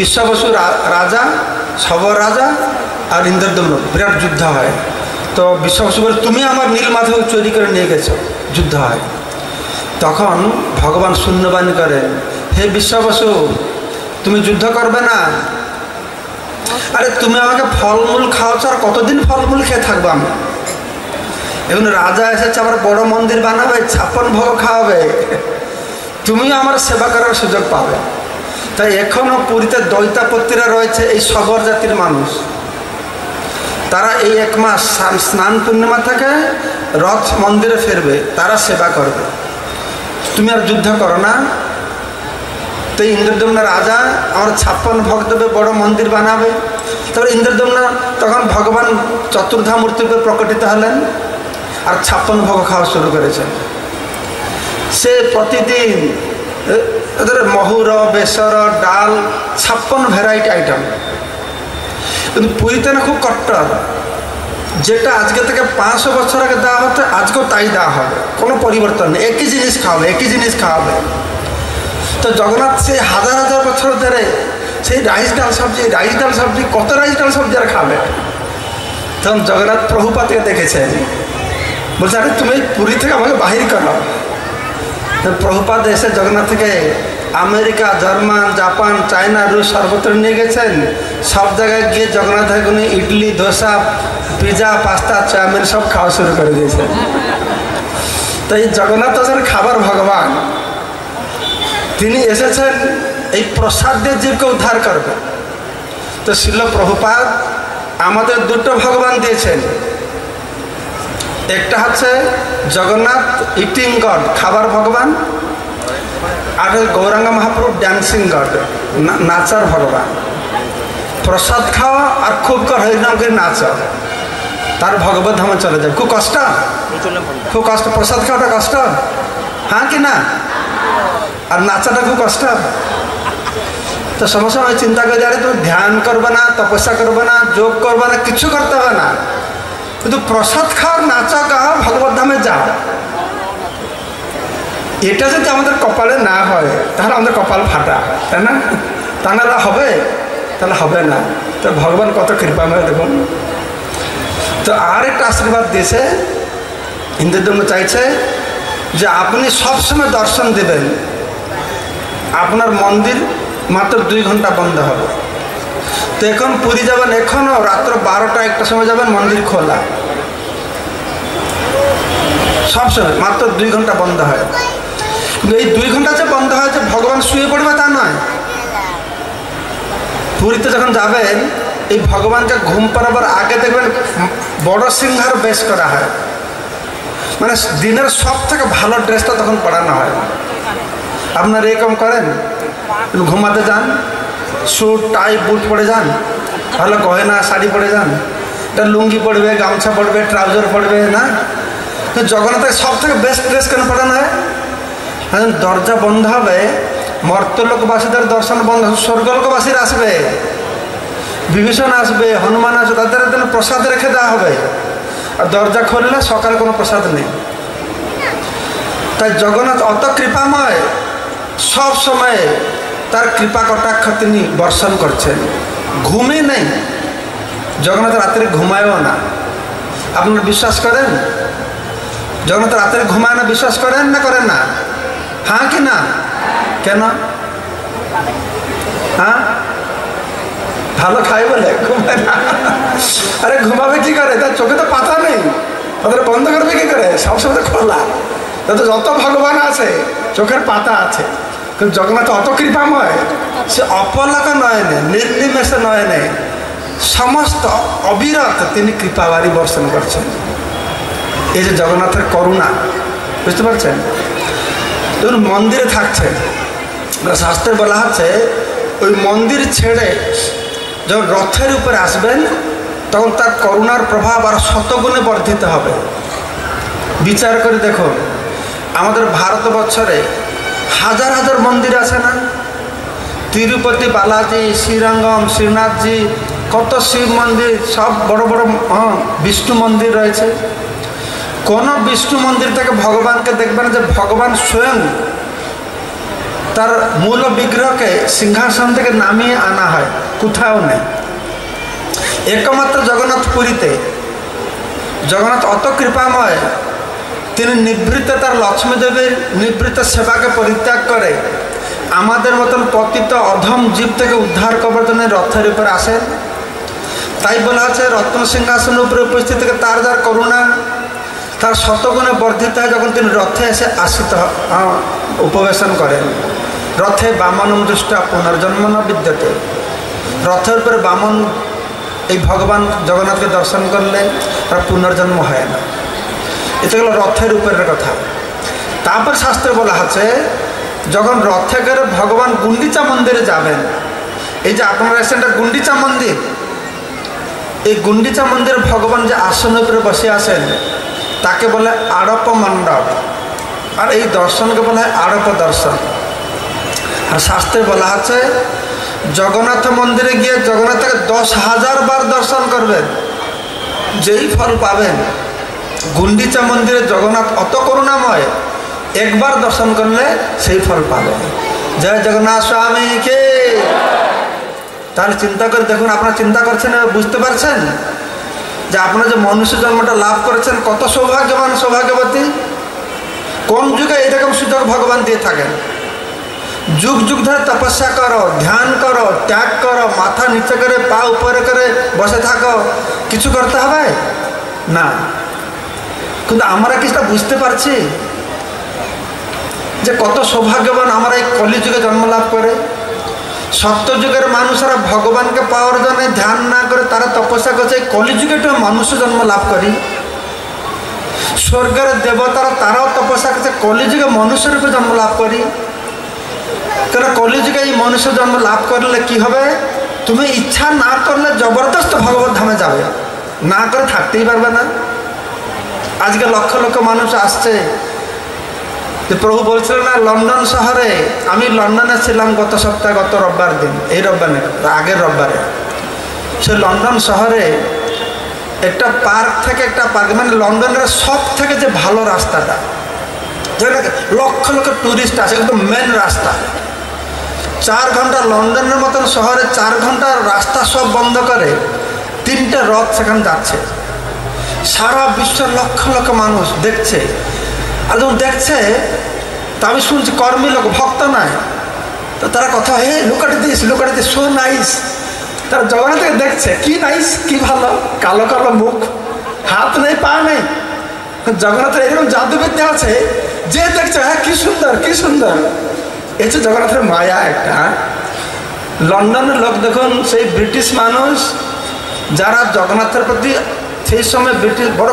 বিশ্বাবসু রাজা, শবর রাজা আর ইন্দ্রদম্ন বিরাট যুদ্ধ হয়। তো বিশ্বাবসু বলে তুমি আমার নীলমাধব চুরি করে নিয়ে গেছো, যুদ্ধ হয়। তখন ভগবান শূন্যবাণী করেন, হে বিশ্বাবসু তুমি যুদ্ধ করবে না। আরে তুমি আমাকে ফলমূল খাওয়াচ্ছ, আর কতদিন ফলমূল খেয়ে থাকবো আমি। এখন রাজা এসেছে, আবার বড় মন্দির বানাবে, 56 ভোগ খাওয়াবে, তুমিও আমার সেবা করার সুযোগ পাবে। তাই এখনো পুরীতে দৈতাপত্যিরা রয়েছে, এই শবর জাতির মানুষ। তারা এই 1 মাস স্নান পূর্ণিমা থেকে রথ মন্দিরে ফিরবে, তারা সেবা করবে। তুমি আর যুদ্ধ করো না। তো ইন্দ্রদম্ন রাজা আমার 56 ভোগ দেবে, বড় মন্দির বানাবে। তারপরে ইন্দ্রদম্ন তখন ভগবান চতুর্ধা মূর্তি রূপে প্রকটিত হলেন আর 56 ভোগ খাওয়া শুরু করেছেন। সে প্রতিদিন এদের মহুর, বেসর, ডাল, 56 ভ্যারাইটি আইটেম। কিন্তু পুরীতে না খুব কট্টর, যেটা আজকে থেকে 500 বছর আগে দেওয়া হতো আজকেও তাই দেওয়া হবে, কোনো পরিবর্তন নেই। একই জিনিস খাওয়াবে, একই জিনিস খাওয়াবে। তো জগন্নাথ সেই হাজার হাজার বছর ধরে সেই রাইস ডাল সবজি, কত রাইস ডাল সবজি আর খাবে। তখন জগন্নাথ প্রভুপাতকে দেখেছেন, বলছে আরে তুমি পুরী থেকে আমাকে বাহির করো। প্রভুপাত এসে জগন্নাথকে আমেরিকা, জার্মান, জাপান, চায়না, রুশ সর্বত্র নিয়ে গেছেন। সব জায়গায় গিয়ে জগন্নাথ এখন idli, dosa, pizza, pasta, chowmein সব খাওয়া শুরু করে দিয়েছেন। তো এই জগন্নাথ হচ্ছেন খাবার ভগবান। তিনি এসেছেন এই প্রসাদ দিয়ে জীবকে উদ্ধার করবে। তো শিল প্রভুপাদ আমাদের 2টো ভগবান দিয়েছেন। একটা হচ্ছে জগন্নাথ ইটিং গড, খাবার ভগবান, আর গৌরাঙ্গ মহাপ্রভু ড্যান্সিং গড, নাচার ভগবান। প্রসাদ খাওয়া আর খুব কর হরিনাম করে নাচ, তার ভগবত ধামে চলে যাবে। খুব কষ্ট, খুব কষ্ট। প্রসাদ খাওয়াটা কষ্ট, হ্যাঁ কি না? আর নাচাটা খুব কষ্ট। তো সমস্যা আমি চিন্তা করে আরে তুমি ধ্যান করবে না, তপস্যা করবে না, যোগ করবে না, কিছু করতে হবে না, কিন্তু প্রসাদ খাও, নাচা গাও, ভগবত ধামে যাও। এটা যদি আমাদের কপালে না হয় তাহলে আমাদের কপাল ফাটা, তাই না? তা নাহলে হবে, তাহলে হবে না। তো ভগবান কত কৃপাময় দেখুন। তো আর একটা আশীর্বাদ দিয়েছে, ইন্দ্রদম্ন চাইছে যে আপনি সবসময় দর্শন দেবেন, আপনার মন্দির মাত্র 2 ঘন্টা বন্ধ হবে। তো এখন পুরী যাবেন, এখনও রাত্র 12টা-1টা সময় যাবেন, মন্দির খোলা সবসময়, মাত্র 2 ঘন্টা বন্ধ হয়। কিন্তু এই 2 ঘন্টা যে বন্ধ হয় যে ভগবান শুয়ে পড়বে তা নয়। পুরীতে যখন যাবেন এই ভগবানকে ঘুম পাড়াবার আগে দেখবেন বড় সিংহার বেশ করা হয়, মানে দিনের সব থেকে ভালো ড্রেসটা তখন পরানো হয়। আপনারা এরকম করেন, ঘুমাতে যান, স্যুট টাই বুট পরে যান, ভালো গয়না শাড়ি পরে যান, এটা লুঙ্গি পরবে, গামছা পরবে, ট্রাউজার পরবে না? জগন্নাথকে সব থেকে বেস্ট ড্রেস কেন পড়ানো হয়? দরজা বন্ধ হবে, মর্তলোকবাসীদের দর্শন বন্ধ, স্বর্গলোকবাসীরা আসবে, বিভীষণ আসবে, হনুমান আসবে, তাদের জন্য প্রসাদ রেখে দেওয়া হবে। আর দরজা খুললে সকালে কোনো প্রসাদ নেই। তাই জগন্নাথ অত কৃপাময়, সব সময় তার কৃপা কটাক্ষ তিনি বর্ষণ করছেন। ঘুমে নেই, জগন্নাথ রাত্রে ঘুমায়ও না। আপনারা বিশ্বাস করেন জগন্নাথ রাত্রে ঘুমায় না? বিশ্বাস করেন না করেন না? হ্যাঁ কি না? কেন? হ্যাঁ, ভালো খাই বলে ঘুমায় না। আরে ঘুমাবে কি করে? তার চোখে তো পাতা নেই, তাদের বন্ধ করবে কি করে? সবসময় খোলা। তাতে যত ভগবান আছে চোখের পাতা আছে, কিন্তু জগন্নাথ অত কৃপাময়, সে অপলক নয়নে, নির্নিমেষে নয়নে সমস্ত অবিরত তিনি কৃপাবাড়ি বর্ষণ করছেন। এই যে জগন্নাথের করুণা, বুঝতে পারছেন? যখন মন্দিরে থাকছেন, শাস্ত্রে বলা হচ্ছে ওই মন্দির ছেড়ে যখন রথের উপরে আসবেন তখন তার করুণার প্রভাব আর শতগুণে বর্ধিত হবে। বিচার করে দেখুন, আমাদের ভারতবর্ষে হাজার হাজার মন্দির আছে না? তিরুপতি বালাজি, শ্রীরঙ্গম, শ্রীনাথজি, কত শিব মন্দির, সব বড় বড় বিষ্ণু মন্দির রয়েছে। কোন বিষ্ণু মন্দির থেকে ভগবানকে দেখবেন যে ভগবান স্বয়ং তার মূল বিগ্রহকে সিংহাসন থেকে নামিয়ে আনা হয়, কোথাও নেই। একমাত্র জগন্নাথ পুরীতে। জগন্নাথ অত কৃপাময়, তিনি নিবৃত্তে তার লক্ষ্মী দেবীর নিবৃত্ত সেবাকে পরিত্যাগ করে আমাদের মতন পতিত অধম জীব থেকে উদ্ধার করার জন্য রথের উপরে আসেন। তাই বলা আছে রত্ন সিংহাসনের উপরে উপস্থিত থেকে তার যার করুণা তার শতগুণে বর্ধিত হয় যখন তিনি রথে এসে আসিত উপবেশন করেন। রথে বামনম দৃষ্টা পুনর্জন্ম ন বিদ্যতে। রথের উপরে বামন এই ভগবান জগন্নাথকে দর্শন করলে তার পুনর্জন্ম হয় না। এটা হলো রথের উপরের কথা। তারপর শাস্ত্রে বলা আছে যখন রথে করে ভগবান গুন্ডিচা মন্দিরে যাবেন, এই যে আপনারা এসেছেন এটা গুন্ডিচা মন্দির, এই গুন্ডিচা মন্দিরে ভগবান যে আসনের উপরে বসে আসেন তাকে বলে আড়প মণ্ডপ, আর এই দর্শনকে বলা হয় আড়প দর্শন। আর শাস্ত্রে বলা আছে জগন্নাথ মন্দিরে গিয়ে জগন্নাথকে 10,000 বার দর্শন করবেন, যেই ফল পাবেন। গুন্ডিচা মন্দিরে জগন্নাথ অত করুণাময়, একবার দর্শন করলে সেই ফল পাবেন। জয় জগন্নাথ স্বামী কে। তাহলে চিন্তা করে দেখুন, আপনারা চিন্তা করছেন, বুঝতে পারছেন যে আপনারা যে মনুষ্য জন্মটা লাভ করেছেন কত সৌভাগ্যবান, সৌভাগ্যবতী। কোন যুগে এরকম সুযোগ ভগবান দিয়ে থাকেন? যুগ যুগ ধরে তপস্যা করো, ধ্যান করো, ত্যাগ করো, মাথা নিচে করে পা উপরে করে বসে থাকো, কিছু করতে হবে না। কিন্তু আমরা কিছুটা বুঝতে পারছি যে কত সৌভাগ্যবান আমরা এই কলিযুগে জন্ম লাভ করে। সত্যযুগের মানুষরা ভগবানকে পাওয়ার জন্য ধ্যান না করে তারা তপস্যা করছে, কলিযুগে একটু মানুষ জন্ম লাভ করি। স্বর্গের দেবতারা তারাও তপস্যা করছে, কলিযুগে মনুষ্য রূপে জন্ম লাভ করি। কেন কলিযুগে এই মনুষ্য জন্ম লাভ করলে কি হবে? তুমি ইচ্ছা না করলে জবরদস্ত ভগবত ধামে যাবে, না করে থাকতেই পারবে না। আজকে লক্ষ লক্ষ মানুষ আসছে। যে প্রভু বলছিলেন না লন্ডন শহরে, আমি লন্ডনে ছিলাম গত সপ্তাহে, গত রোববার দিন, এই রোববার নেই, আগের রোববারে। সে লন্ডন শহরে একটা পার্ক থেকে একটা পার্ক, মানে লন্ডনের সব থেকে যে ভালো রাস্তাটা, যেটা লক্ষ লক্ষ টুরিস্ট আসে, একদম মেন রাস্তা। 4 ঘন্টা লন্ডনের মতন শহরে 4 ঘন্টা রাস্তা সব বন্ধ করে 3টে রথ সেখানে যাচ্ছে। সারা বিশ্বের লক্ষ লক্ষ মানুষ দেখছে। আর যখন দেখছে তা আমি শুনছি কর্মী লোক, ভক্ত নয়, তো তারা কথা, hey look at this, look at this, so nice. তারা জগন্নাথকে দেখছে, কি নাইস, কি ভালো, কালো কালো মুখ, হাত নেই, পা নেই। জগন্নাথের এরকম জাদুবিদ্যা আছে, যে দেখছে হ্যাঁ কি সুন্দর, কি সুন্দর। এই যে জগন্নাথের মায়া একটা। লন্ডনের লোক দেখুন, সেই ব্রিটিশ মানুষ যারা জগন্নাথের প্রতি সেই সময় ব্রিটিশ বড়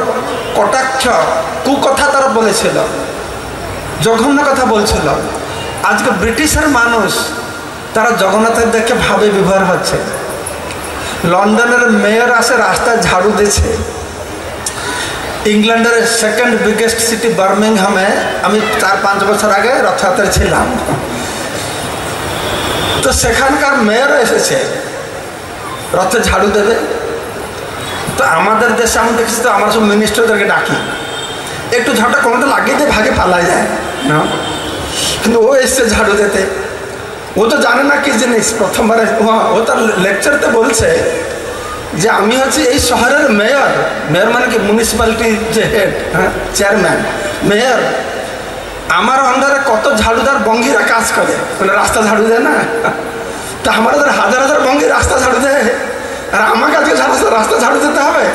কটাক্ষ কুকথা তারা বলেছিল, জঘন্য কথা বলছিল। আজকে ব্রিটিশের মানুষ তারা জগন্নাথের দেখে ভাবে বিভোর হচ্ছে। লন্ডনের মেয়র আসে রাস্তায় ঝাড়ু দিয়েছে। ইংল্যান্ডের সেকেন্ড বিগেস্ট সিটি বার্মিংহামে আমি 4-5 বছর আগে রথযাত্রায় ছিলাম। তো সেখানকার মেয়র এসেছে রথে ঝাড়ু দেবে। তো আমাদের দেশে আমি দেখছি তো আমরা সব মিনিস্টারদেরকে ডাকি, একটু ঝাড়টা কোনোটা লাগিয়ে দিয়ে ভাগে পালাই যায় না, কিন্তু ও এসছে ঝাড়ু দিতে। ও তো জানে না কি জিনিস, প্রথমবারে ও তার লেকচারতে বলছে যে আমি হচ্ছে এই শহরের মেয়র। মেয়র মানে কি মিউনিসিপ্যালিটির যে হেড, হ্যাঁ চেয়ারম্যান মেয়র। আমার আন্ডারে কত ঝাড়ুদার বঙ্গিরা কাজ করে, মানে রাস্তা ঝাড়ু দেয় না। তা আমাদের হাজার হাজার বঙ্গি রাস্তা ঝাড়ু দেয়, আর আমাকে আজকে রাস্তা ঝাড়ু দিতে হবে?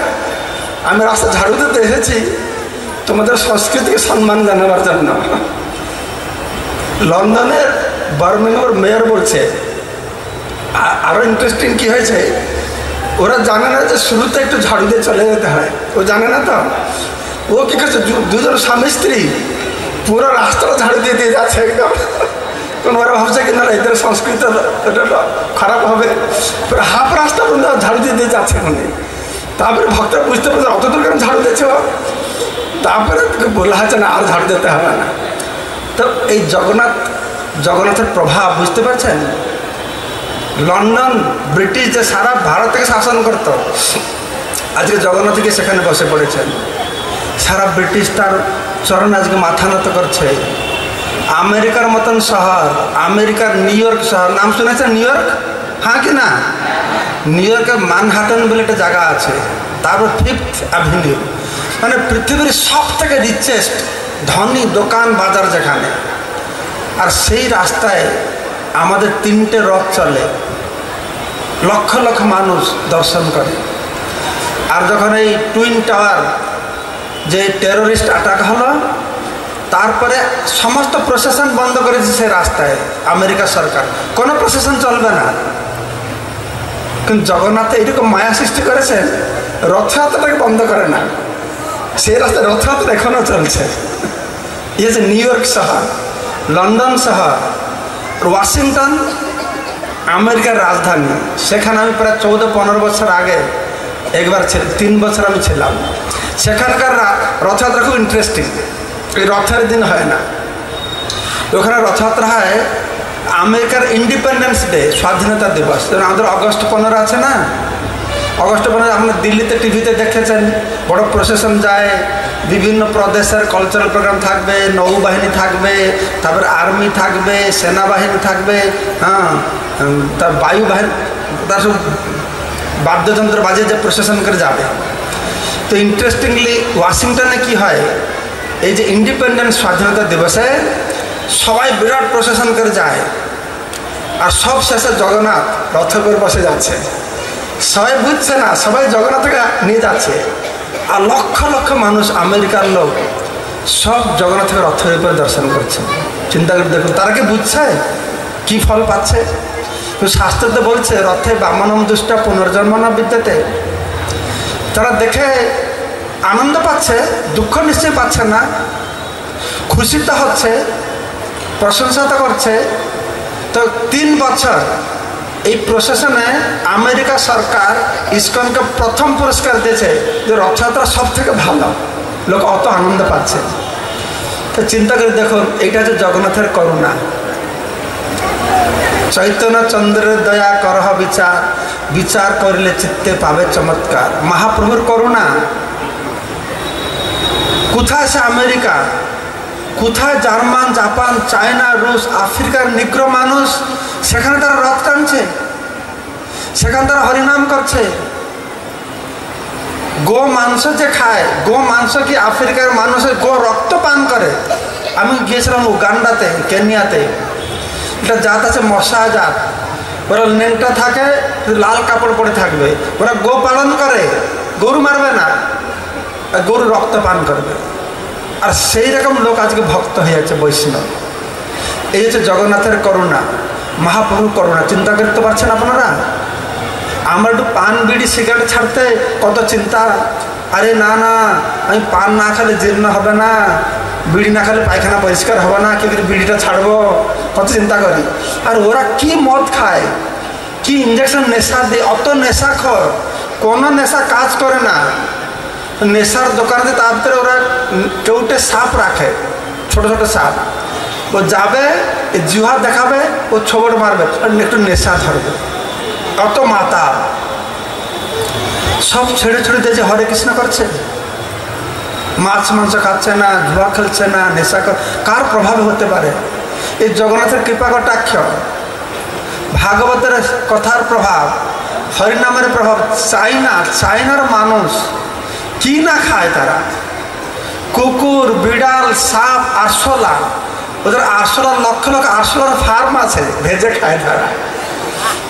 আমি রাস্তা ঝাড়ু দিতে এসেছি তোমাদের সংস্কৃতিকে সম্মান জানাবার জন্য। লন্ডনের বার্মিংহামের মেয়র বলছে, আরো ইন্টারেস্টিং কি হয়েছে, ওরা জানে না যে শুরুতে একটু ঝাড়ু দিয়ে চলে যেতে হয়, ও জানে না। তো ও কি করছে, দুজন স্বামী স্ত্রী পুরো রাস্তাটা ঝাড়ু দিয়ে দিয়ে যাচ্ছে একদম। কোনোবার ভাবছে কি না এদের সংস্কৃতি খারাপ হবে, পুরো হাফ রাস্তা পর্যন্ত ঝাড়ু দিয়ে দিয়ে যাচ্ছে উনি। তারপরে ভক্তরা বুঝতে পারছে অত দূর কেন ঝাড়ু দিয়েছ, তারপরে বলা হচ্ছে না আর ঝাড়ু দিতে হবে না। তো এই জগন্নাথের প্রভাব বুঝতে পারছেন। লন্ডন ব্রিটিশ যে সারা ভারতকে শাসন করত, আজকে জগন্নাথকে সেখানে বসে পড়েছেন। সারা ব্রিটিশ তার চরণে আজকে মাথা নত করছে। আমেরিকার মতন শহর, আমেরিকার নিউ ইয়র্ক শহর, নাম শুনেছেন নিউ ইয়র্ক? হ্যাঁ কি না? নিউ ইয়র্কে ম্যানহাটন বলে একটা জায়গা আছে, তারপর 5th অ্যাভিনিউ, মানে পৃথিবীর সব থেকে রিচেস্ট ধনী দোকান বাজার যেখানে। আর সেই রাস্তায় আমাদের 3টে রথ চলে, লক্ষ লক্ষ মানুষ দর্শন করে। আর যখন এই টুইন টাওয়ার যে টেরোরিস্ট অ্যাটাক হলো, তারপরে সমস্ত প্রশাসন বন্ধ করেছে সেই রাস্তায় আমেরিকা সরকার, কোনো প্রশাসন চলবে না। কিন্তু জগন্নাথ এরকম মায়া সৃষ্টি করেছেন, রথযাত্রাটাকে বন্ধ করে না। সেই রাস্তায় রথযাত্রা এখনও চলছে। এই হচ্ছে নিউ ইয়র্ক শহর, লন্ডন শহর, ওয়াশিংটন আমেরিকার রাজধানী। সেখানে আমি প্রায় 14-15 বছর আগে একবার 3 বছর আমি ছিলাম। সেখানকার রথযাত্রা খুব ইন্টারেস্টিং। এই রথের দিন হয় না, ওখানে রথযাত্রা হয় আমেরিকার ইন্ডিপেন্ডেন্স ডে, স্বাধীনতা দিবস। আমাদের অগস্ট 15 আছে না, অগস্ট 15 আপনার দিল্লিতে টিভিতে দেখেছেন, বড় প্রসেশন যায়, বিভিন্ন প্রদেশের কালচারাল প্রোগ্রাম থাকবে, নৌবাহিনী থাকবে, তারপর আর্মি থাকবে, সেনাবাহিনী থাকবে, হ্যাঁ তার বায়ুবাহিনী, তার সব বাদ্যযন্ত্র বাজে যে প্রসেশন করে যাবে। তো ইন্টারেস্টিংলি ওয়াশিংটনে কি হয়, এই যে ইন্ডিপেন্ডেন্স স্বাধীনতা দিবসে সবাই বিরাট প্রসেশন করে যায়, আর সব শেষে জগন্নাথ রথের উপর বসে যাচ্ছে। সবাই বুঝছে না, সবাই জগন্নাথকে নিয়ে যাচ্ছে, আর লক্ষ লক্ষ মানুষ আমেরিকার লোক সব জগন্নাথকে রথের উপরে দর্শন করছে। চিন্তা করে দেখুন, তারা কি বুঝছে কি ফল পাচ্ছে? শাস্ত্রতে বলছে রথে বামনম দুষ্ট পুনর্জন্ম না বিদ্যতে। তারা দেখে আনন্দ পাচ্ছে, দুঃখ নিশ্চয়ই পাচ্ছে না, খুশিটা হচ্ছে, প্রশংসাটা করছে। তো 3 বছর এই প্রশাসনে আমেরিকা সরকার ইসকনকে প্রথম পুরস্কার দিয়েছে যে রথযাত্রা সব থেকে ভালো, লোক অত আনন্দ পাচ্ছে। তো চিন্তা করে দেখুন, এইটা হচ্ছে জগন্নাথের করুণা। চৈতন্য চন্দ্রের দয়া করহ বিচার, বিচার করিলে চিত্তে পাবে চমৎকার। মহাপ্রভুর করুণা। কোথায় সে আমেরিকা, কোথায় জার্মান, জাপান, চায়না, রুশ, আফ্রিকার নিগ্রো মানুষ, সেখানে তারা রথ টানছে, সেখানে তারা হরিনাম করছে। গো মাংস যে খায়, গো মাংস কি আফ্রিকার মানুষের গো রক্ত পান করে। আমি গিয়েছিলাম উগান্ডাতে, কেনিয়াতে, এটা জাত আছে মশা জাত, ওরা নেংটা থাকে, লাল কাপড় পরে থাকবে, ওরা গো পালন করে, গরু মারবে না, গরু রক্ত পান করবে। আর সেই রকম লোক আজকে ভক্ত হয়ে যাচ্ছে বৈষ্ণব। এই হচ্ছে জগন্নাথের করুণা, মহাপ্রভুর করুণা। চিন্তা করতে পারছেন আপনারা? আমরা একটু পান বিড়ি সিগারেট ছাড়তে কত চিন্তা, আরে না না আমি পান না খেলে জীর্ণ হবে না, বিড়ি না খেলে পায়খানা পরিষ্কার হবে না, কি বিড়িটা ছাড়বো, কত চিন্তা করি। আর ওরা কি মদ খায়, কি ইঞ্জেকশন নেশা দিয়ে, অত নেশাখোর, কোনো নেশা কাজ করে না। নেশার দোকানে তার ভিতরে ওরা কেউটে সাপ রাখে, ছোট ছোট সাপ। ও যাবে, জিহা দেখাবে, ও ছবট মারবে, একটু নেশা ধরবে, অত মাতা। সব ছেড়ে ছেড়ে দিয়েছে, হরে কৃষ্ণ করছে, মাছ মাংস খাচ্ছে না, জুয়া খেলছে না, নেশা কার প্রভাবে হতে পারে? এই জগন্নাথের কৃপা কটাক্ষ, ভাগবতের কথার প্রভাব, হরিনামের প্রভাব। চাইনার মানুষ কি না খায় তারা, কুকুর, বিড়াল, সাপ, আরশোলা। ওদের আরশোলার লক্ষ লক্ষ আরশোলার ফার্ম আছে, ভেজে খায় তারা।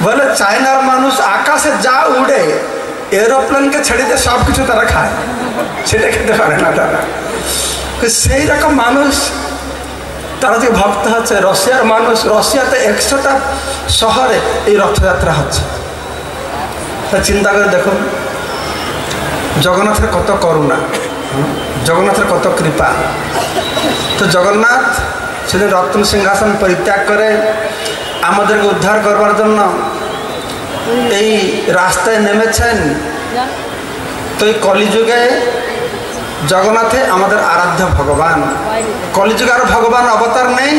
বলে চাইনার মানুষ আকাশে যা উড়ে, এরোপ্লেনকে ছেড়ে দিয়ে সব কিছু তারা খায়, সেটা খেতে পারে না তারা। সেই রকম মানুষ তারা যে ভক্ত হচ্ছে। রাশিয়ার মানুষ, রাশিয়াতে 100টা শহরে এই রথযাত্রা হচ্ছে। তা চিন্তা করে দেখুন জগন্নাথের কত করুণা, জগন্নাথের কত কৃপা। তো জগন্নাথ সেদিন রত্ন সিংহাসন পরিত্যাগ করে আমাদেরকে উদ্ধার করবার জন্য এই রাস্তায় নেমেছেন। তো এই কলিযুগে জগন্নাথে আমাদের আরাধ্য ভগবান। কলিযুগে আর ভগবান অবতার নেই।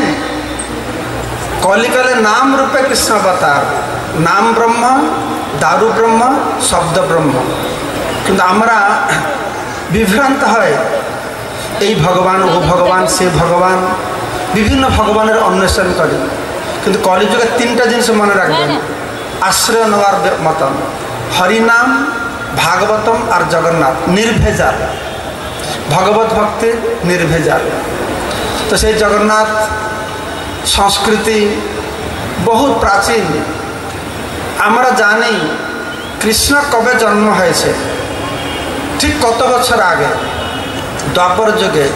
কলিকালে নাম রূপে কৃষ্ণ অবতার, নাম ব্রহ্ম, দারু ব্রহ্ম, শব্দ ব্রহ্ম। কিন্তু আমরা বিভ্রান্ত হয়, এই ভগবান, ও ভগবান, সে ভগবান, বিভিন্ন ভগবানের অন্বেষণ করি। কিন্তু কলিযুগে 3টা জিনিস মনে রাখবেন, আশ্রয় নেওয়ার মতন, হরিনাম, ভাগবতম আর জগন্নাথ, নির্ভেজাল, ভগবত ভক্তির নির্ভেজাল। তো সেই জগন্নাথ সংস্কৃতি বহুত প্রাচীন। আমরা জানি কৃষ্ণ কবে জন্ম হয়েছে, ঠিক কত বছর আগে, দ্বাপর যুগে।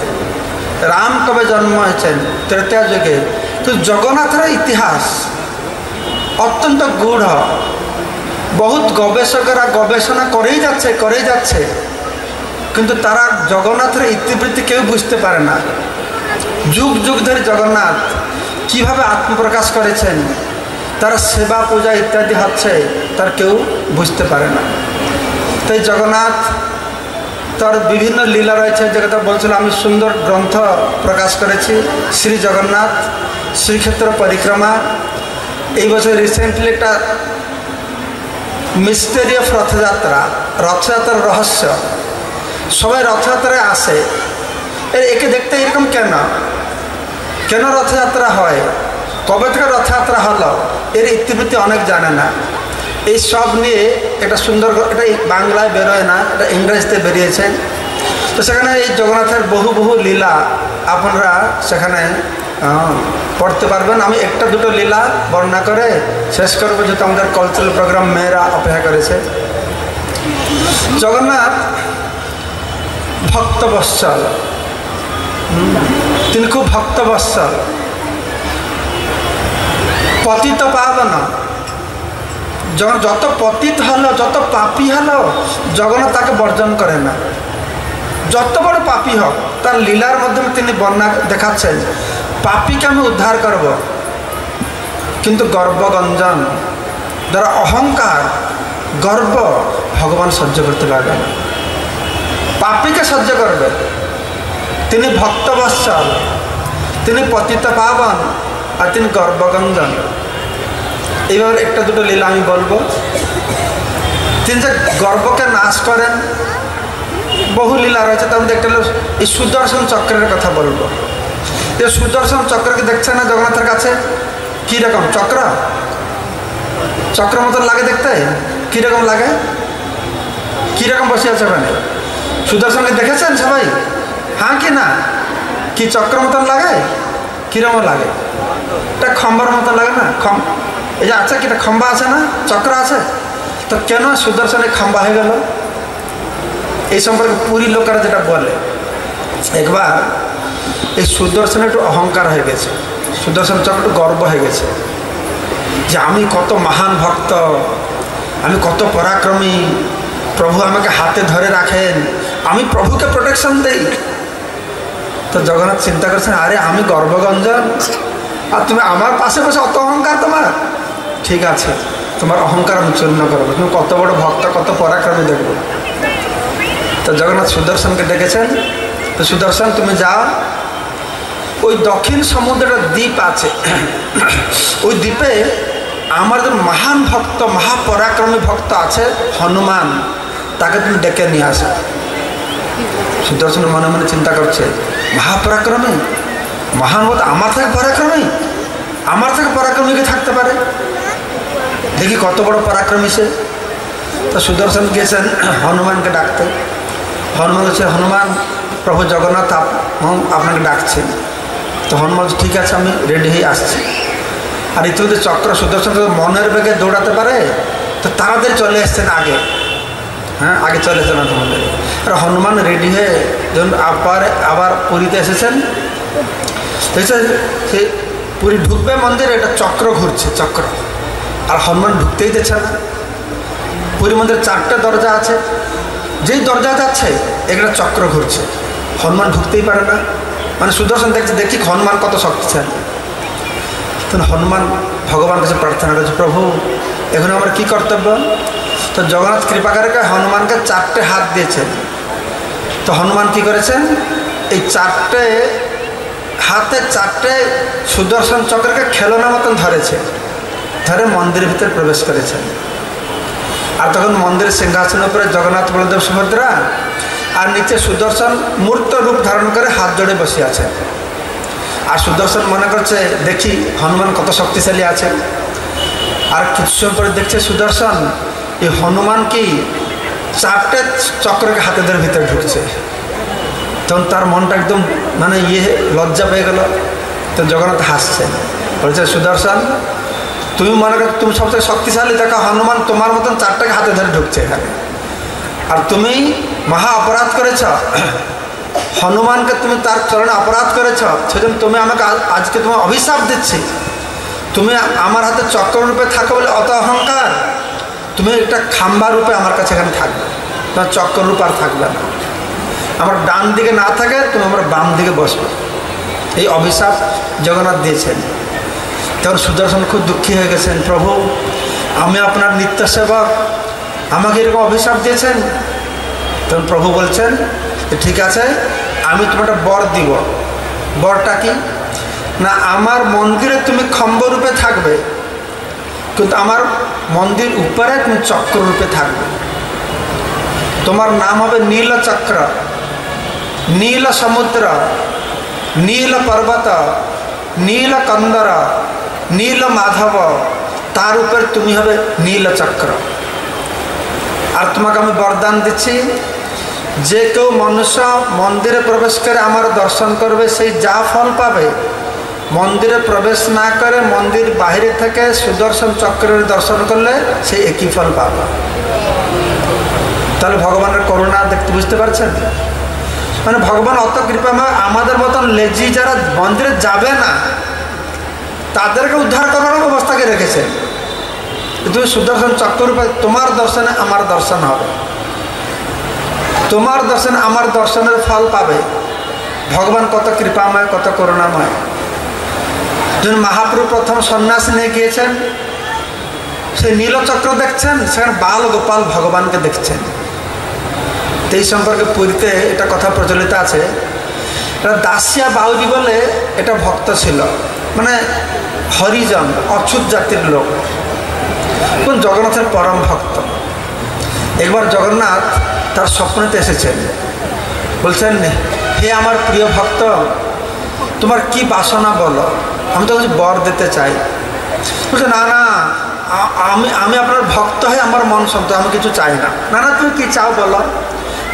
রাম কবে জন্ম হয়েছেন, ত্রেতা যুগে। কিন্তু জগন্নাথের ইতিহাস অত্যন্ত গূঢ়। বহুত গবেষকরা গবেষণা করেই যাচ্ছে, কিন্তু তারা জগন্নাথের ইতিবৃত্তি কেউ বুঝতে পারে না। যুগ যুগ ধরে জগন্নাথ কিভাবে আত্মপ্রকাশ করেছেন, তার সেবা পূজা ইত্যাদি হচ্ছে, তার কেউ বুঝতে পারে না। তাই জগন্নাথ তার বিভিন্ন লীলা রয়েছে, যে কথা বলছিল। আমি সুন্দর গ্রন্থ প্রকাশ করেছি, শ্রী জগন্নাথ শ্রীক্ষেত্র পরিক্রমা। এই বছর রিসেন্টলি একটা মিস্টেরি অফ রথযাত্রা, রথযাত্রার রহস্য। সবাই রথযাত্রায় আসে, একে দেখতে এরকম কেন রথযাত্রা হয়, কবে থেকে রথযাত্রা হলো, এর ইতিবৃত্তি অনেক জানে না। এই সব নিয়ে একটা সুন্দর, এটা বাংলায় বেরোয় না, এটা ইংরেজিতে বেরিয়েছে। তো সেখানে এই জগন্নাথের বহু লীলা আপনারা সেখানে পড়তে পারবেন। আমি একটা দুটো লীলা বর্ণনা করে শেষ করবো, যেহেতু আমাদের কালচারাল প্রোগ্রাম মেয়েরা অপেক্ষা করেছে। জগন্নাথ ভক্তবৎসল, তিনি খুব ভক্তবৎসল, পতিত পাবন। যত পতিত হলো, যত পাপী হলো, জগন্নাথ তাকে বর্জন করে না। যত বড় পাপী হোক, তার লীলার মাধ্যমে তিনি বর্ণনা দেখাচ্ছেন, পাপীকে আমি উদ্ধার করব। কিন্তু গর্বগঞ্জন, যারা অহংকার, গর্ব, ভগবান সহ্য করতে পারবেন, পাপীকে সহ্য করবে। তিনি ভক্তবৎসল, তিনি পতিত পাবন, আর তিনি গর্বগঞ্জন। এইভাবে একটা দুটো লীলা আমি বলবো। তিনি যে গর্বকে নাশ করেন, বহু লীলা রয়েছে। তার মধ্যে একটা হলো এই সুদর্শন চক্রের কথা বলবো। এই সুদর্শন চক্রকে দেখছেন না জগন্নাথের কাছে, কীরকম চক্র মতন লাগে দেখতে, কীরকম লাগে, কীরকম বসে আছে ওখানে? সুদর্শনকে দেখেছেন সবাই? হ্যাঁ কি না? কি চক্র মতন লাগে, কীরকম লাগে? এটা খম্বার মতন লাগে না? এই যে আছে, কিটা খম্বা আছে না, চক্র আছে। তো কেন সুদর্শনে খম্বা হয়ে গেল? এই সম্পর্কে পুরী লোকেরা যেটা বলে, একবার এই সুদর্শনে একটু অহংকার হয়ে গেছে, সুদর্শন চক্র একটু গর্ব হয়ে গেছে যে আমি কত মহান ভক্ত, আমি কত পরাক্রমী, প্রভু আমাকে হাতে ধরে রাখেন, আমি প্রভুকে প্রোটেকশন দেই। তো জগন্নাথ চিন্তা করছেন, আরে আমি গর্বগঞ্জন, আর তুমি আমার পাশে বসে অত অহংকার তোমার? ঠিক আছে, তোমার অহংকার আমি চূর্ণ করবো, তুমি কত বড় ভক্ত, কত পরাক্রমী দেখব। তো জগন্নাথ সুদর্শনকে ডেকেছেন, তো সুদর্শন তুমি যাও, ওই দক্ষিণ সমুদ্রের দ্বীপ আছে, ওই দ্বীপে আমার যে মহান ভক্ত, মহাপরাক্রমী ভক্ত আছে হনুমান, তাকে তুমি ডেকে নিয়ে আসো। সুদর্শন মনে মনে চিন্তা করছে, মহাপরাক্রমী, মহান ভক্ত আমার থেকে পরাক্রমী, আমার থেকে পরাক্রমী কে থাকতে পারে, দেখি কত বড় পরাক্রমী সে। তো সুদর্শন গিয়েছেন হনুমানকে ডাকতে। হনুমান হচ্ছে, হনুমান প্রভু জগন্নাথ আপনাকে ডাকছেন। তো হনুমান ঠিক আছে, আমি রেডি হয়ে আসছি। আর ইতিমধ্যে চক্র সুদর্শন মনের বেগে দৌড়াতে পারে, তো তাড়াতাড়ি চলে এসছেন আগে, হ্যাঁ আগে চলে এসেছেন হনুমান। আর হনুমান রেডি হয়ে যখন আবার পুরীতে এসেছেন, সে পুরী ঢুকবে মন্দিরে, এটা চক্র ঘুরছে, চক্র। আর হনুমান ঢুকতেই দিচ্ছে না। পুরী মন্দিরে 4টে দরজা আছে, যেই দরজা যাচ্ছে এগুলো চক্র ঘুরছে, হনুমান ঢুকতেই পারে না। মানে সুদর্শন দেখছে, দেখি হনুমান কত শক্তিশালী। তখন হনুমান ভগবান কাছে প্রার্থনা করেছে, প্রভু এখন আমার কি কর্তব্য? তো জগন্নাথ কৃপাকারকে হনুমানকে 4টে হাত দিয়েছেন। তো হনুমান কি করেছেন, এই 4টে হাতে 4টে সুদর্শন চক্রকে খেলনা মতন ধরেছে, ধরে মন্দিরের ভিতরে প্রবেশ করেছেন। আর তখন মন্দিরের সিংহাসনের উপরে জগন্নাথ, বলদেব, সুভদ্রা, আর নিচে সুদর্শন মূর্ত রূপ ধারণ করে হাত জোড়ে বসে আছে। আর সুদর্শন মনে করছে, দেখি হনুমান কত শক্তিশালী আছে। আর কিছু সময় পরে দেখছে সুদর্শন, এই হনুমান কি 4টে চক্রকে হাতে ধরে ভিতরে ঢুকছে। তখন তার মনটা একদম মানে লজ্জা পেয়ে গেল। তো জগন্নাথ হাসছে, বলছে, সুদর্শন তুমি মনে করো তুমি সবথেকে শক্তিশালী, দেখা হনুমান তোমার মতন 4টাকে হাতে ধরে ঢুকছে এখানে, আর তুমি মহা অপরাধ করেছ, হনুমানকে তুমি তার চরণে অপরাধ করেছ, সেজন্য তুমি আমাকে আজকে তোমার অভিশাপ দিচ্ছি। তুমি আমার হাতে চক্র রূপে থাকো বলে অত অহংকার, তুমি একটা খাম্বা রূপে আমার কাছে এখানে থাকবে, তোমার চক্র রূপ আর থাকবে না। আমার ডান দিকে না থাকে, তুমি আমার বাম দিকে বসবে। এই অভিশাপ জগন্নাথ দিয়েছেন। তখন সুদর্শন খুব দুঃখী হয়ে গেছেন, প্রভু আমি আপনার নিত্য সেবক, আমাকে এরকম অভিশাপ দিয়েছেন। তখন প্রভু বলছেন, ঠিক আছে, আমি তোমার একটা বর দিব। বরটা কি না, আমার মন্দিরে তুমি খম্বরূপে থাকবে, কিন্তু আমার মন্দির উপরে তুমি চক্ররূপে থাকবে। তোমার নাম হবে নীলচক্র, নীল সমুদ্র, নীল পর্বত, নীল কন্দর, নীল মাধব, তার উপরে তুমি হবে নীলচক্র। আর তোমাকে আমি বরদান দিচ্ছি, যে কেউ মনুষ্য মন্দিরে প্রবেশ করে আমার দর্শন করবে, সেই যা ফল পাবে, মন্দিরে প্রবেশ না করে মন্দির বাইরে থেকে সুদর্শন চক্রের দর্শন করলে সেই একই ফল পাবে। তাহলে ভগবানের করুণা দেখতে বুঝতে পারছেন? মানে ভগবান অত কৃপাময়, আমাদের মতন লেজি যারা মন্দিরে যাবে না তাদেরকে উদ্ধার করার ব্যবস্থাকে রেখেছে। তুমি সুদর্শন চক্ররূপে তোমার দর্শনে আমার দর্শন হবে, তোমার দর্শনে আমার দর্শনের ফল পাবে। ভগবান কত কৃপাময়, কত করুণাময়। যখন মহাপ্রভু প্রথম সন্ন্যাস নিয়ে গিয়েছেন, সেই নীলচক্র দেখছেন, সেখানে বাল গোপাল ভগবানকে দেখছেন। এই সম্পর্কে পুরীতে এটা কথা প্রচলিত আছে, এটা দাসিয়া বাউজি বলে এটা ভক্ত ছিল, মানে হরিজন, অচ্যুত জাতির লোক, কোন জগন্নাথের পরম ভক্ত। একবার জগন্নাথ তার স্বপ্নেতে এসেছেন, বলছেন, হে আমার প্রিয় ভক্ত, তোমার কি বাসনা বলো, আমি তো বর দিতে চাই। বলছে, না না, আমি আপনার ভক্ত হয়ে আমার মন সন্ত, আমি কিছু চাই না। না না, তুমি কি চাও বলো।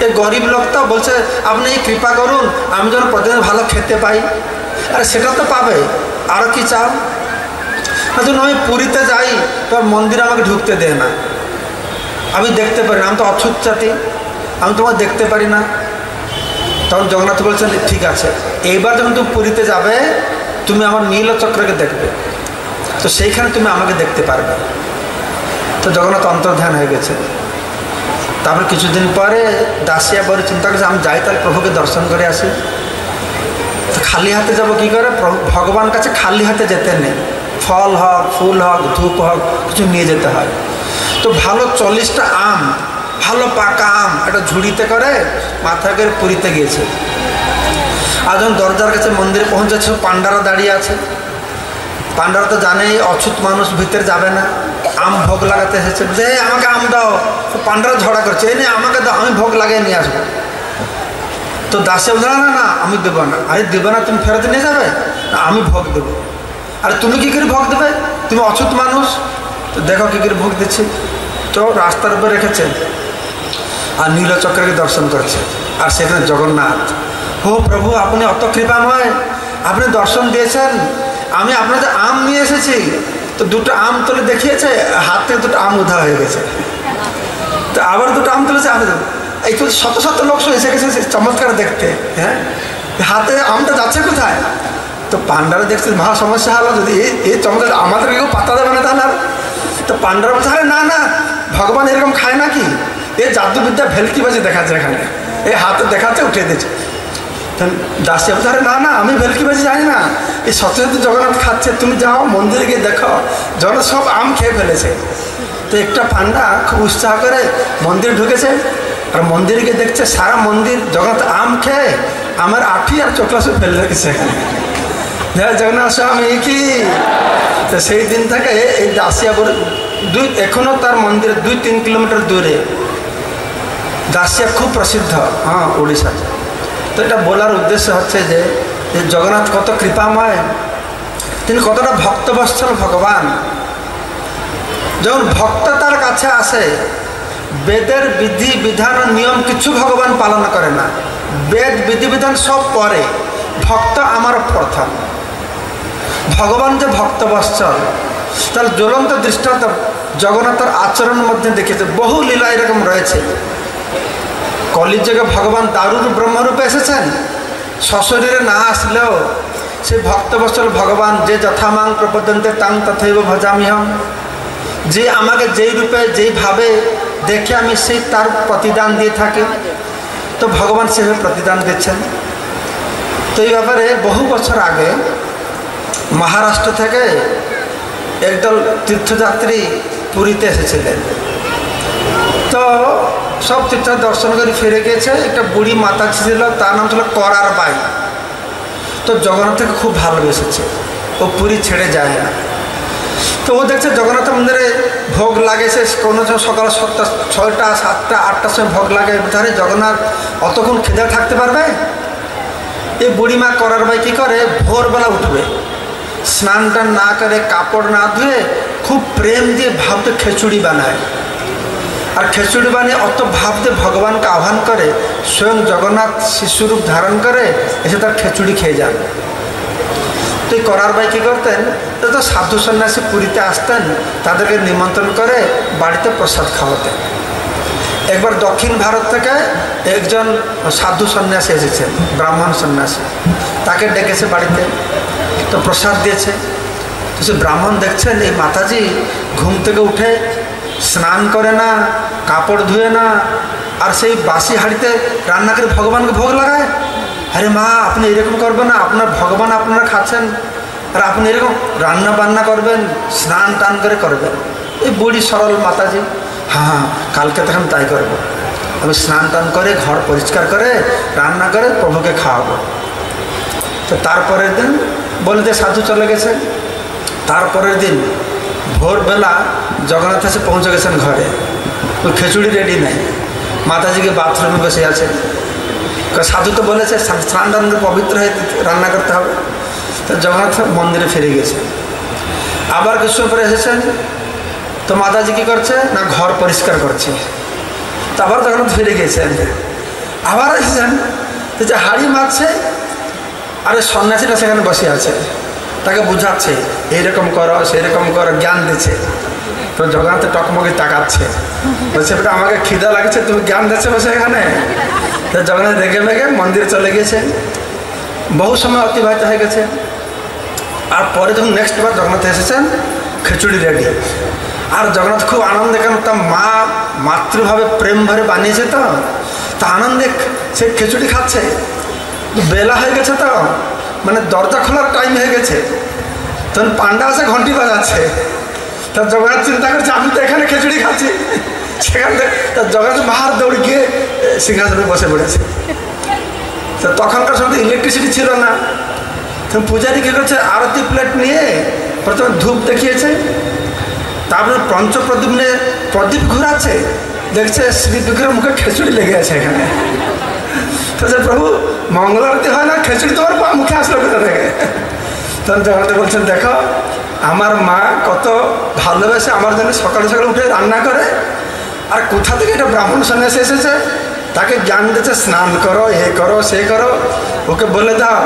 এই গরিব লোক তো বলছে, আপনি কৃপা করুন, আমি যেন প্রতিদিন ভালো খেতে পাই। আরে সেটা তো পাবে, আরও কি চাও? যখন আমি পুরীতে যাই, তোর মন্দিরে আমাকে ঢুকতে দেয় না, আমি দেখতে পারি না, আমি তো অচ্যুত জাতি, আমি তোমাকে দেখতে পারি না। তখন জগন্নাথ বলছেন, ঠিক আছে, এইবার যখন তুমি পুরীতে যাবে, তুমি আমার নীলচক্রকে দেখবে, তো সেইখানে তুমি আমাকে দেখতে পারবে। তো জগন্নাথ অন্তর্ধান হয়ে গেছে। তারপর কিছুদিন পরে দাসিয়া বলে চিন্তা করছে, আমি যাই তাহলে প্রভুকে দর্শন করে আসি। তো খালি হাতে যাব কি করে? ভগবান কাছে খালি হাতে যেতে নেই, ফল হোক, ফুল হোক, ধূপ হোক, কিছু নিয়ে যেতে হয়। তো ভালো 40টা আম, ভালো পাকা আম একটা ঝুড়িতে করে মাথায় করে পুরীতে গিয়েছে। আর যখন দরজার কাছে মন্দিরে পৌঁছেছে, পান্ডারা দাঁড়িয়ে আছে। পান্ডারা তো জানেই অছুত মানুষ ভিতরে যাবে না, আম ভোগ লাগাতে এসেছে, যে আমাকে আম দাও। পান্ডারা ঝগড়া করছে, এই নিয়ে আমাকে দাও, আমি ভোগ লাগিয়ে নিয়ে আসবো। তো দাসে বলছে, না না আমি দেবো না। আরে দেবে না, তুমি ফেরত নিয়ে যাবে? না, আমি ভোগ দেবো। আরে তুমি কী করে ভোগ দেবে, তুমি অছুত মানুষ। তো দেখো কী করে ভোগ দিচ্ছি। তো রাস্তার উপরে রেখেছে আর নীলচক্রকে দর্শন করছে। আর সেখানে জগন্নাথ। ও প্রভু, আপনি অত কৃপাময়, আপনি দর্শন দিয়েছেন, আমি আপনাদের আম নিয়ে এসেছি। তো দুটো আম তুলে দেখিয়েছে, হাত থেকে দুটো আম উধার হয়ে গেছে। তো আবার দুটো আম তুলেছে, এই তো শত শত লোক এসে গেছে চমৎকার দেখতে। হ্যাঁ, হাতে আমটা যাচ্ছে কোথায়? তো পান্ডারা দেখছে মহা সমস্যা হলো, যদি এই চমৎকার আমাদের কেউ পাতা দেবে না তাহলে। তো পান্ডারা বলছে, আরে না না, ভগবান এরকম খায় নাকি? এই জাদুবিদ্যা ভেলকিবাজি দেখাচ্ছে এখানে, এই হাতে দেখাচ্ছে উঠে দিচ্ছে। দাসিয়া বলছে, আরে না না, আমি ভেলকিবাজি জানি না, এই সত্যি সত্যি জগন্নাথ খাচ্ছে, তুমি যাও মন্দিরে গিয়ে দেখো, জগন্নাথ সব আম খেয়ে ফেলেছে। তো একটা পান্ডা খুব উৎসাহ করে মন্দিরে ঢুকেছে, আর মন্দিরে গিয়ে দেখছে সারা মন্দির জগন্নাথ আম খেয়ে আমার আঠি আর চোখলা সব ফেলে রেখেছে এখানে। জগন্নাথ স্বামী কি! তো সেই দিন থেকে এই দাসিয়া এখনও তার মন্দিরে 2-3 কিলোমিটার দূরে দাসিয়া খুব প্রসিদ্ধ, হ্যাঁ, উড়িষ্যাতে। তো এটা বলার উদ্দেশ্য হচ্ছে যে জগন্নাথ কত কৃপাময়, তিনি কতটা ভক্তবৎসল ভগবান। যখন ভক্ত তার কাছে আসে, বেদের বিধি বিধান ও নিয়ম কিছু ভগবান পালন করে না, বেদ বিধিবিধান সব পরে, ভক্ত আমার প্রথম। ভগবান যে ভক্তবৎসল, তার জ্বলন্ত দৃষ্টান্ত জগন্নাথের আচরণের মধ্যে দেখেছে। বহু লীলা এরকম রয়েছে। কলিযুগে ভগবান দারুর ব্রহ্মরূপে এসেছেন, সশরীরে না আসলেও সেই ভক্তবৎসল ভগবান, যে যথামাং প্রপদ্যন্তে তাং তথৈব ভজামিহম, যে আমাকে যেই রূপে যেইভাবে দেখে আমি সেই তার প্রতিদান দিয়ে থাকি। তো ভগবান সেভাবে প্রতিদান দিচ্ছেন। তো এই ব্যাপারে বহু বছর আগে মহারাষ্ট্র থেকে একদল তীর্থযাত্রী পুরীতে এসেছিলেন। তো সব তীর্থ দর্শন করে ফিরে গিয়েছে। একটা বুড়ি মাতা ছিল, তার নাম ছিল করার বাই। তো জগন্নাথকে খুব ভালোবেসেছে, ও পুরী ছেড়ে যায় না। তো ও দেখছে জগন্নাথ মন্দিরে ভোগ লাগেছে, কোনো সকাল 6টা 7টা 8টার সময় ভোগ লাগে। ধারে জগন্নাথ অতক্ষণ খিদে থাকতে পারবে? এই বুড়িমা করার ভাই কী করে, ভোরবেলা উঠবে, স্নান টান না করে, কাপড় না ধুয়ে, খুব প্রেম দিয়ে ভাবতে খিচুড়ি বানায়। আর খিচুড়ি বানিয়ে অত ভাবতে ভগবানকে আহ্বান করে, স্বয়ং জগন্নাথ শিশুরূপ ধারণ করে এসে তার খিচুড়ি খেয়ে যান। তো এই করার ভাই কী করতেন, তো সাধু সন্ন্যাসী পুরীতে আসতেন, তাদেরকে নিমন্ত্রণ করে বাড়িতে প্রসাদ খাওয়াতেন। একবার দক্ষিণ ভারত থেকে একজন সাধু সন্ন্যাসী এসেছেন, ব্রাহ্মণ সন্ন্যাসী, তাকে ডেকেছে বাড়িতে। তো প্রসাদ দিয়েছে। তো সে ব্রাহ্মণ দেখছেন এই মাতাজি ঘুম থেকে উঠে স্নান করে না, কাপড় ধুয়ে না, আর সেই বাসি হাঁড়িতে রান্না করে ভগবানকে ভোগ লাগায়। আরে মা, আপনি এরকম করবেন না, আপনার ভগবান আপনারা খাচ্ছেন, আর আপনি এরকম রান্না বান্না করবেন, স্নান টান করে করবেন। এই বুড়ি সরল মাতাজি, হ্যাঁ কালকে তখন তাই করবো, আমি স্নান টান করে ঘর পরিষ্কার করে রান্না করে প্রভুকে খাওয়াবো। তো তারপরের দিন বলতে সাধু চলে গেছেন। তারপরের দিন ভোরবেলা জগন্নাথ এসে পৌঁছে গেছেন ঘরে, ওই খিচুড়ি রেডি নেই, মাতাজিকে বাথরুমে বসে আছে। সাধু তো বলেছে স্নান টান পবিত্র হয়ে রান্না করতে হবে। তো জগন্নাথ মন্দিরে ফিরে গেছে। আবার কিছু পরে এসেছেন, তো মাতাজি কী করছে না, ঘর পরিষ্কার করছে। তো আবার জগন্নাথ ফিরে গিয়েছেন। আবার এসেছেন, তো যে হাঁড়ি মারছে, আরে সন্ন্যাসীরা সেখানে বসে আছে, তাকে বুঝাচ্ছে এইরকম করো সেরকম করো, জ্ঞান দিচ্ছে। তো জগন্নাথ টকমকে তাকাচ্ছে, বলছে বেটা আমাকে খিদা লাগছে, তুমি জ্ঞান দিচ্ছে বসে এখানে। তো জগন্নাথ দেখে ভেগে মন্দিরে চলে গেছে। বহু সময় অতিবাহিত হয়ে গেছে। আর পরে যখন নেক্সট বার জগন্নাথ এসেছেন, খিচুড়ি রেডি। আর জগন্নাথ খুব আনন্দে, কেন তার মা মাতৃভাবে প্রেম ভরে বানিয়েছে, তো আনন্দে সে খিচুড়ি খাচ্ছে। বেলা হয়ে গেছে, তো মানে দরজা খোলার টাইম হয়ে গেছে। তখন পান্ডা আছে ঘন্টি বাজাচ্ছে। তার জগন্নাথ চিন্তা করছে আমি তো এখানে খিচুড়ি খাচ্ছি, সেখান থেকে তার জগন্নাথ বাহার দৌড় গিয়ে সিংহাসনে বসে পড়েছে। তো তখনকার সময় ইলেকট্রিসিটি ছিল না। তখন পূজারি কী করছে, আরতি প্লেট নিয়ে প্রথমে ধূপ দেখিয়েছে, তারপরে পঞ্চপ্রদীপ প্রদীপ ঘোরাচ্ছে, দেখছে শ্রী বিগ্রহের মুখে খিচুড়ি লেগে আছে এখানে। তো প্রভু মঙ্গল আরতি হয় না, খিচুড়ি তোমার মুখে আসলো কোথা থেকে? তখন জগন্নাথ বলছেন দেখো আমার মা কত ভালোবেসে আমার জন্য সকালে সকালে উঠে রান্না করে, আর কোথা থেকে এটা ব্রাহ্মণ সন্ন্যাসী এসেছে তাকে জ্ঞান দিচ্ছে স্নান করো, এ করো সে করো, ওকে বলে দাও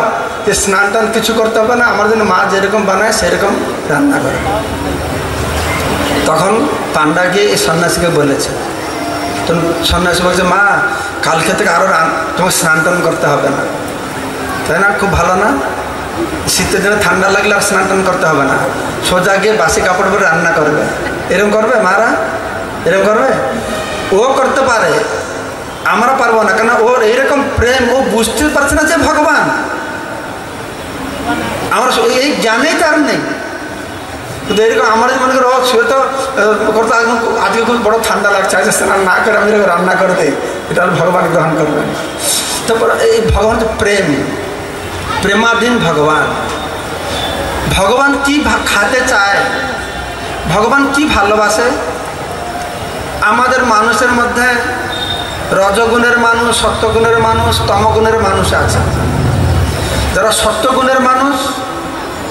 যে স্নান টান কিছু করতে হবে না, আমার জন্য মা যেরকম বানায় সেরকম রান্না করে। তখন পান্ডা গিয়ে এই সন্ন্যাসীকে বলেছে। তখন সন্ন্যাসী বলছে মা কালকে থেকে আরও তোমাকে স্নান টান করতে হবে না, তাই না? খুব ভালো না? শীতের দিনে ঠান্ডা লাগলে আর স্নান টান করতে হবে না, সোজা গিয়ে বাসি কাপড় পরে রান্না করবে। এরকম করবে মারা? এরকম করবে? ও করতে পারে, আমরা পারবো না, কেন ওর এইরকম প্রেম, ও বুঝতে পারছে না যে ভগবান। আমার এই জ্ঞানেই তার নেই। কিন্তু এরকম আমার মনে করো শুয়ে তো করতে আজকে খুব বড় ঠান্ডা লাগছে, আজকে স্নান না করে আমি রান্না করে দিই, এটা ভগবান গ্রহণ করবেন। তারপর এই ভগবান তো প্রেম, প্রেমাধীন ভগবান। ভগবান কি খাতে চায়, ভগবান কি ভালোবাসে। আমাদের মানুষের মধ্যে রজগুণের মানুষ, সত্যগুণের মানুষ, তমগুণের মানুষ আছে। যারা সত্যগুণের মানুষ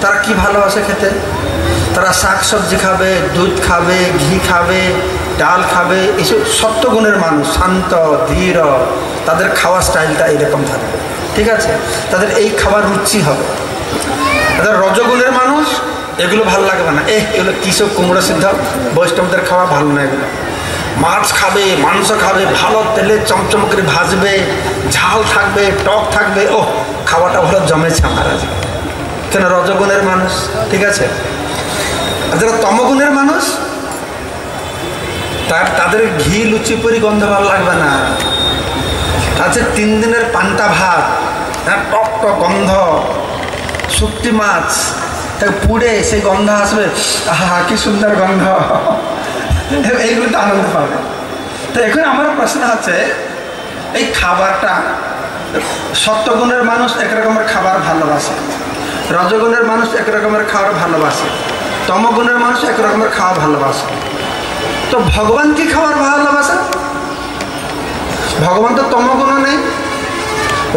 তারা কি ভালোবাসে খেতে, তারা শাক সবজি খাবে, দুধ খাবে, ঘি খাবে, ডাল খাবে, এইসব সত্যগুণের মানুষ, শান্ত ধীর, তাদের খাওয়া স্টাইলটা এইরকম থাকবে, ঠিক আছে? তাদের এই খাবার রুচি হবে। তাদের রজগুণের মানুষ এগুলো ভালো লাগবে না, এগুলো কী সব কুমড়ো সিদ্ধ, বৈষ্ণবদের খাওয়া ভালো না, এগুলো মাছ খাবে, মাংস খাবে, ভালো তেলে চমচম করে ভাজবে, ঝাল থাকবে, টক থাকবে, ও খাওয়াটা ভালো জমেছে আমার আজ। কেন? রজগুণের মানুষ, ঠিক আছে? আর যারা তমগুণের মানুষ তাদের ঘি লুচি পুরি গন্ধ ভালো লাগবে না। আছে 3 দিনের পান্তা ভাত, টক টক গন্ধ, শুক্তি মাছ তাকে পুড়ে সেই গন্ধ আসবে, আহা কি সুন্দর গন্ধ, এইগুলোতে আনন্দ পাবে। তো এখন আমার প্রশ্ন হচ্ছে এই খাবারটা, সত্যগুণের মানুষ এক রকমের খাবার ভালোবাসে, রজগুণের মানুষ এক রকমের খাবার ভালোবাসে, তমগুণের মানুষ এক রকমের খাওয়া ভালোবাসে। তো ভগবান কি খাবার ভালোবাসে? ভগবান তো তমগুণও নেই,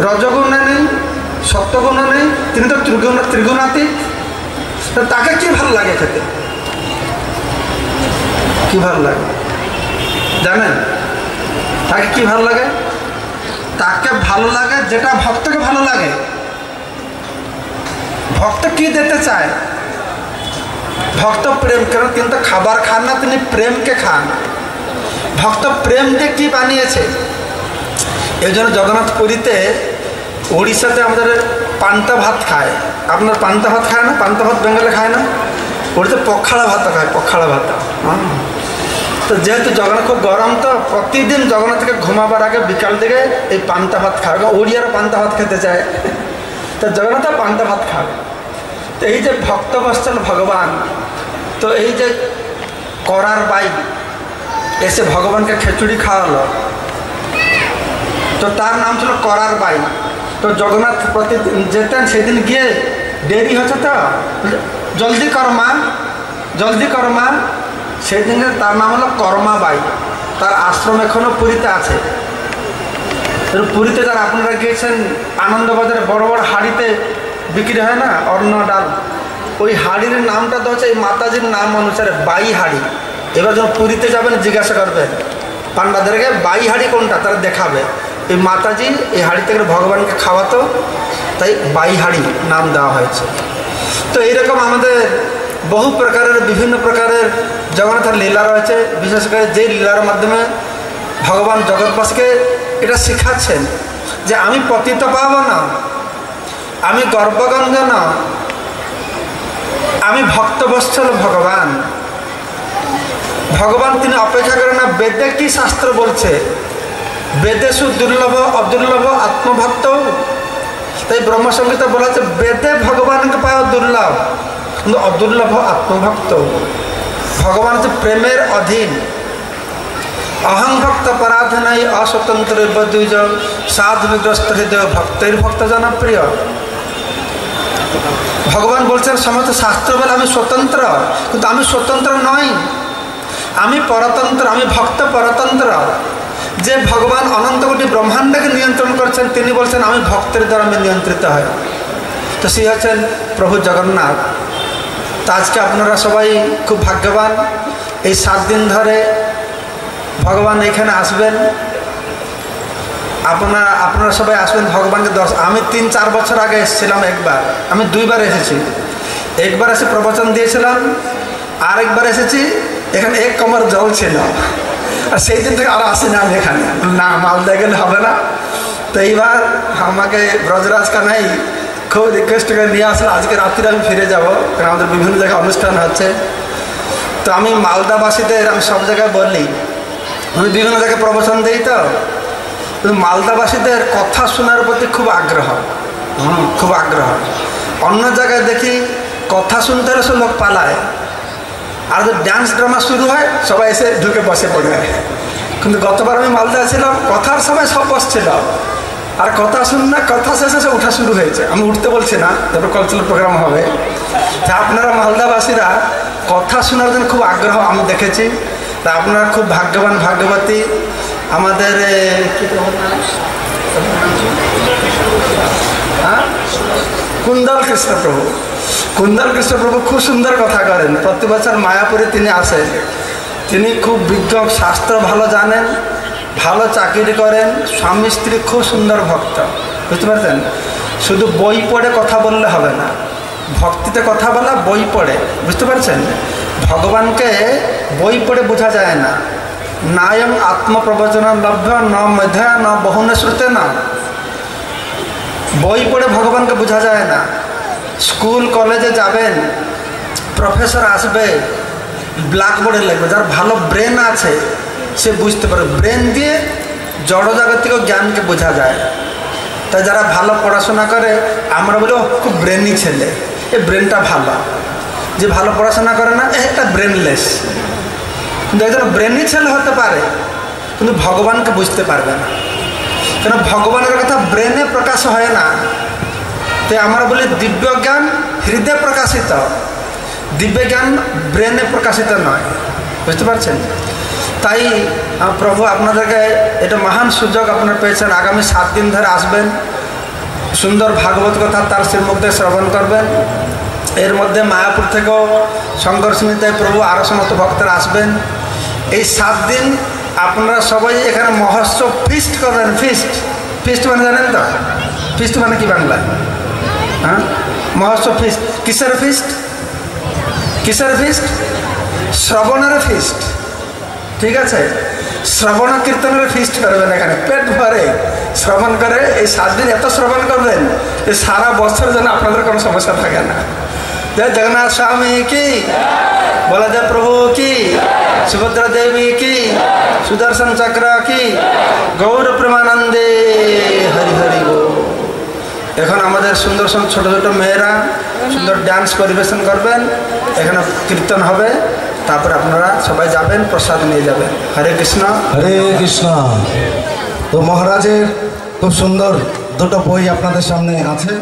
রজগুণে নেই, সত্যগুণও নেই, তিনি তো ত্রিগুণাতীত। তো তাকে কি ভালো লাগে খেতে? কি ভালো লাগে জানেন? তাকে কি ভালো লাগে? তাকে ভালো লাগে যেটা ভক্তকে ভালো লাগে। ভক্ত কি দিতে চায়? ভক্ত প্রেম, কেন তিনি তো খাবার খান না, তিনি প্রেমকে খান। ভক্ত প্রেম দিয়ে কি বানিয়েছে? এই জন্য জগন্নাথ পুরীতে, উড়িষ্যাতে আমাদের পান্তা ভাত খায়। আপনার পান্তা ভাত খায় না? পান্তা ভাত বেঙ্গলে খায় না? ওড়িতে পখালা ভাত খায়, পখালা ভাত। তো যেহেতু জগন্নাথ খুব গরম, তো প্রতিদিন জগন্নাথকে ঘুমাবার আগে বিকাল দিকে এই পান্তা ভাত খাবে, ওড়িয়ারা পান্তা ভাত খেতে চায়, তো জগন্নাথ পান্তা ভাত খাবে। তো এই যে ভক্ত বৎসল ভগবান, তো এই যে করার বাই এসে ভগবানকে খিচুড়ি খাওয়ালো, তো তার নাম ছিল করার বাই। তো জগন্নাথ প্রতিদিন যেতেন, সেদিন গিয়ে দেরি হচ্ছে, তো জলদি কর মা, জলদি কর মা, সেদিন তার নাম হলো কর্মাবাই। তার আশ্রম এখনও পুরীতে আছে। পুরীতে যারা আপনারা গিয়েছেন, আনন্দবাজারে বড় বড় হাঁড়িতে বিক্রি হয় না অন্ন ডাল, ওই হাঁড়ির নামটা তো হচ্ছে এই মাতাজির নাম অনুসারে বাই হাঁড়ি। এবার যখন পুরীতে যাবেন জিজ্ঞাসা করবেন পান্ডাদেরকে বাই হাঁড়ি কোনটা, তারা দেখাবে। এই মাতাজি এই হাঁড়ি থেকে ভগবানকে খাওয়াতো, তাই বাই হাঁড়ি নাম দেওয়া হয়েছে। তো এইরকম আমাদের বহু প্রকারের, বিভিন্ন প্রকারের জগন্নাথের লীলা রয়েছে। বিশেষ করে যে লীলার মাধ্যমে ভগবান জগৎবাসীকে এটা শেখাচ্ছেন যে আমি পতিত পাবো না, আমি গর্বগঞ্জ না, আমি ভক্তবৎসল ভগবান। ভগবান তিনি অপেক্ষা করেন না বেদে কি শাস্ত্র বলছে, বেদেশু দুর্লভ অদুর্লভ আত্মভক্ত। তাই ব্রহ্মসংহিতা বলা হচ্ছে বেদে ভগবানকে পাওয়া দুর্লভ, কিন্তু অদুর্লভ আত্মভক্ত। ভগবান হচ্ছে প্রেমের অধীন। অহং ভক্ত পরাধনাই অস্বতন্ত্র দ্বিজ সাধু বিগ্রস্ত হৃদয় ভক্তের ভক্ত জনপ্রিয়। ভগবান বলছেন সমস্ত শাস্ত্র বলে আমি স্বতন্ত্র, কিন্তু আমি স্বতন্ত্র নই, আমি পরতন্ত্র, আমি ভক্ত পরতন্ত্র। যে ভগবান অনন্ত কোটি ব্রহ্মাণ্ডকে নিয়ন্ত্রণ করছেন তিনি বলছেন আমি ভক্তের দ্বারা আমি নিয়ন্ত্রিত হয়। তো সে হচ্ছেন প্রভু জগন্নাথ। তো আজকে আপনারা সবাই খুব ভাগ্যবান, এই 7 দিন ধরে ভগবান এখানে আসবেন। আপনারা সবাই আসবেন ভগবানকে আমি 3-4 বছর আগে এসেছিলাম একবার, আমি 2বার এসেছি। একবার এসে প্রবচন দিয়েছিলাম, আরেকবার এসেছি এখানে 1 কোমর জল ছিল, আর সেই দিন থেকে আর আসি না আমি এখানে, না মালদায় গেলে হবে না। তো এইবার আমাকে ব্রজরাজ কানাই খুব রিকোয়েস্ট করে নিয়ে আসলে আজকে রাত্রিরে আমি ফিরে যাব, কারণ আমাদের বিভিন্ন জায়গায় অনুষ্ঠান হচ্ছে। তো আমি মালদাবাসীদের আমি সব জায়গায় বলি, আমি বিভিন্ন জায়গায় প্রবচন দিই। তো মালদাবাসীদের কথা শোনার প্রতি খুব আগ্রহ, খুব আগ্রহ। অন্য জায়গায় দেখি কথা শুনতে হলে সব লোক পালায়, আর যদি ডান্স ড্রামা শুরু হয় সবাই এসে ঢুকে বসে পড়ে। কিন্তু গতবার আমি মালদায় ছিলাম, কথার সময় সব বসছিল, আর কথা শুননা, কথা শেষে সে উঠা শুরু হয়েছে। আমি উঠতে বলছি না, তারপর কালচারাল প্রোগ্রাম হবে। তা আপনারা মালদাবাসীরা কথা শোনার জন্য খুব আগ্রহ আমি দেখেছি। তা আপনারা খুব ভাগ্যবান ভাগ্যবতী। আমাদের কুন্দল কৃষ্ণপ্রভু, কুন্দল কৃষ্ণপ্রভু খুব সুন্দর কথা করেন। প্রতি বছর মায়াপুরে তিনি আসেন। তিনি খুব বিজ্ঞ, শাস্ত্র ভালো জানেন, ভালো চাকরি করেন, স্বামী স্ত্রী খুব সুন্দর ভক্ত। বুঝতে পারছেন? শুধু বই পড়ে কথা বললে হবে না, ভক্তিতে কথা বলা বই পড়ে। বুঝতে পারছেন? ভগবানকে বই পড়ে বোঝা যায় না। নায়ং আত্মপ্রবচন লভ্য ন মধ্যা ন বহুনে শ্রুতে না। বই পড়ে ভগবানকে বোঝা যায় না। স্কুল কলেজে যাবেন, প্রফেসর আসবে, ব্ল্যাকবোর্ডে লিখবে। যার ভালো ব্রেন আছে সে বুঝতে পারে, ব্রেন দিয়ে জড়জাগতিক জ্ঞানকে বোঝা যায়। তাই যারা ভালো পড়াশোনা করে আমরা বলি খুব ব্রেনি ছেলে, এই ব্রেনটা ভালো। যে ভালো পড়াশোনা করে না এটা ব্রেনলেস। কিন্তু একজন ব্রেনি ছেলে হতে পারে, কিন্তু ভগবানকে বুঝতে পারবে না, কেন ভগবানের কথা ব্রেনে প্রকাশ হয় না। তাই আমরা বলি দিব্য জ্ঞান হৃদয়ে প্রকাশিত, দিব্য জ্ঞান ব্রেনে প্রকাশিত নয়। বুঝতে পারছেন? তাই প্রভু আপনাদেরকে এটা মহান সুযোগ আপনারা পেয়েছেন। আগামী 7 দিন ধরে আসবেন, সুন্দর ভাগবত কথা তার শ্রীমুখে শ্রবণ করবেন। এর মধ্যে মায়াপুর থেকেও সংঘর্ষণীতে প্রভু আরও সমস্ত ভক্তরা আসবেন। এই 7 দিন আপনারা সবাই এখানে মহোৎসব ফিস্ট করবেন। ফিস্ট, ফিস্ট মানে জানেন তো? ফিস্ট মানে কি বাংলা? হ্যাঁ, মহোৎসব ফিস্ট। কিসের ফিস্ট? কিসের ফিস্ট? শ্রবণের ফিস্ট। ঠিক আছে? শ্রবণ কীর্তনের ফিস্ট করবেন এখানে, পেট ভরে শ্রবণ করে। এই 7 দিন এত শ্রবণ করবেন যে সারা বছর যেন আপনাদের কোনো সমস্যা থাকে না। জয় জগন্নাথ স্বামী কি, বলদেব প্রভু কি, সুভদ্রা দেবী কি, সুদর্শন চক্র কি, গৌর প্রেমানন্দে হরি হরি গো। এখন আমাদের সুন্দর সুন্দর ছোট ছোট মেয়েরা সুন্দর ডান্স পরিবেশন করবেন, এখানে কীর্তন হবে, তারপরে আপনারা সবাই যাবেন, প্রসাদ নিয়ে যাবেন। হরে কৃষ্ণ, হরে কৃষ্ণ। তো মহারাজের খুব সুন্দর 2টো বই আপনাদের সামনে আছে।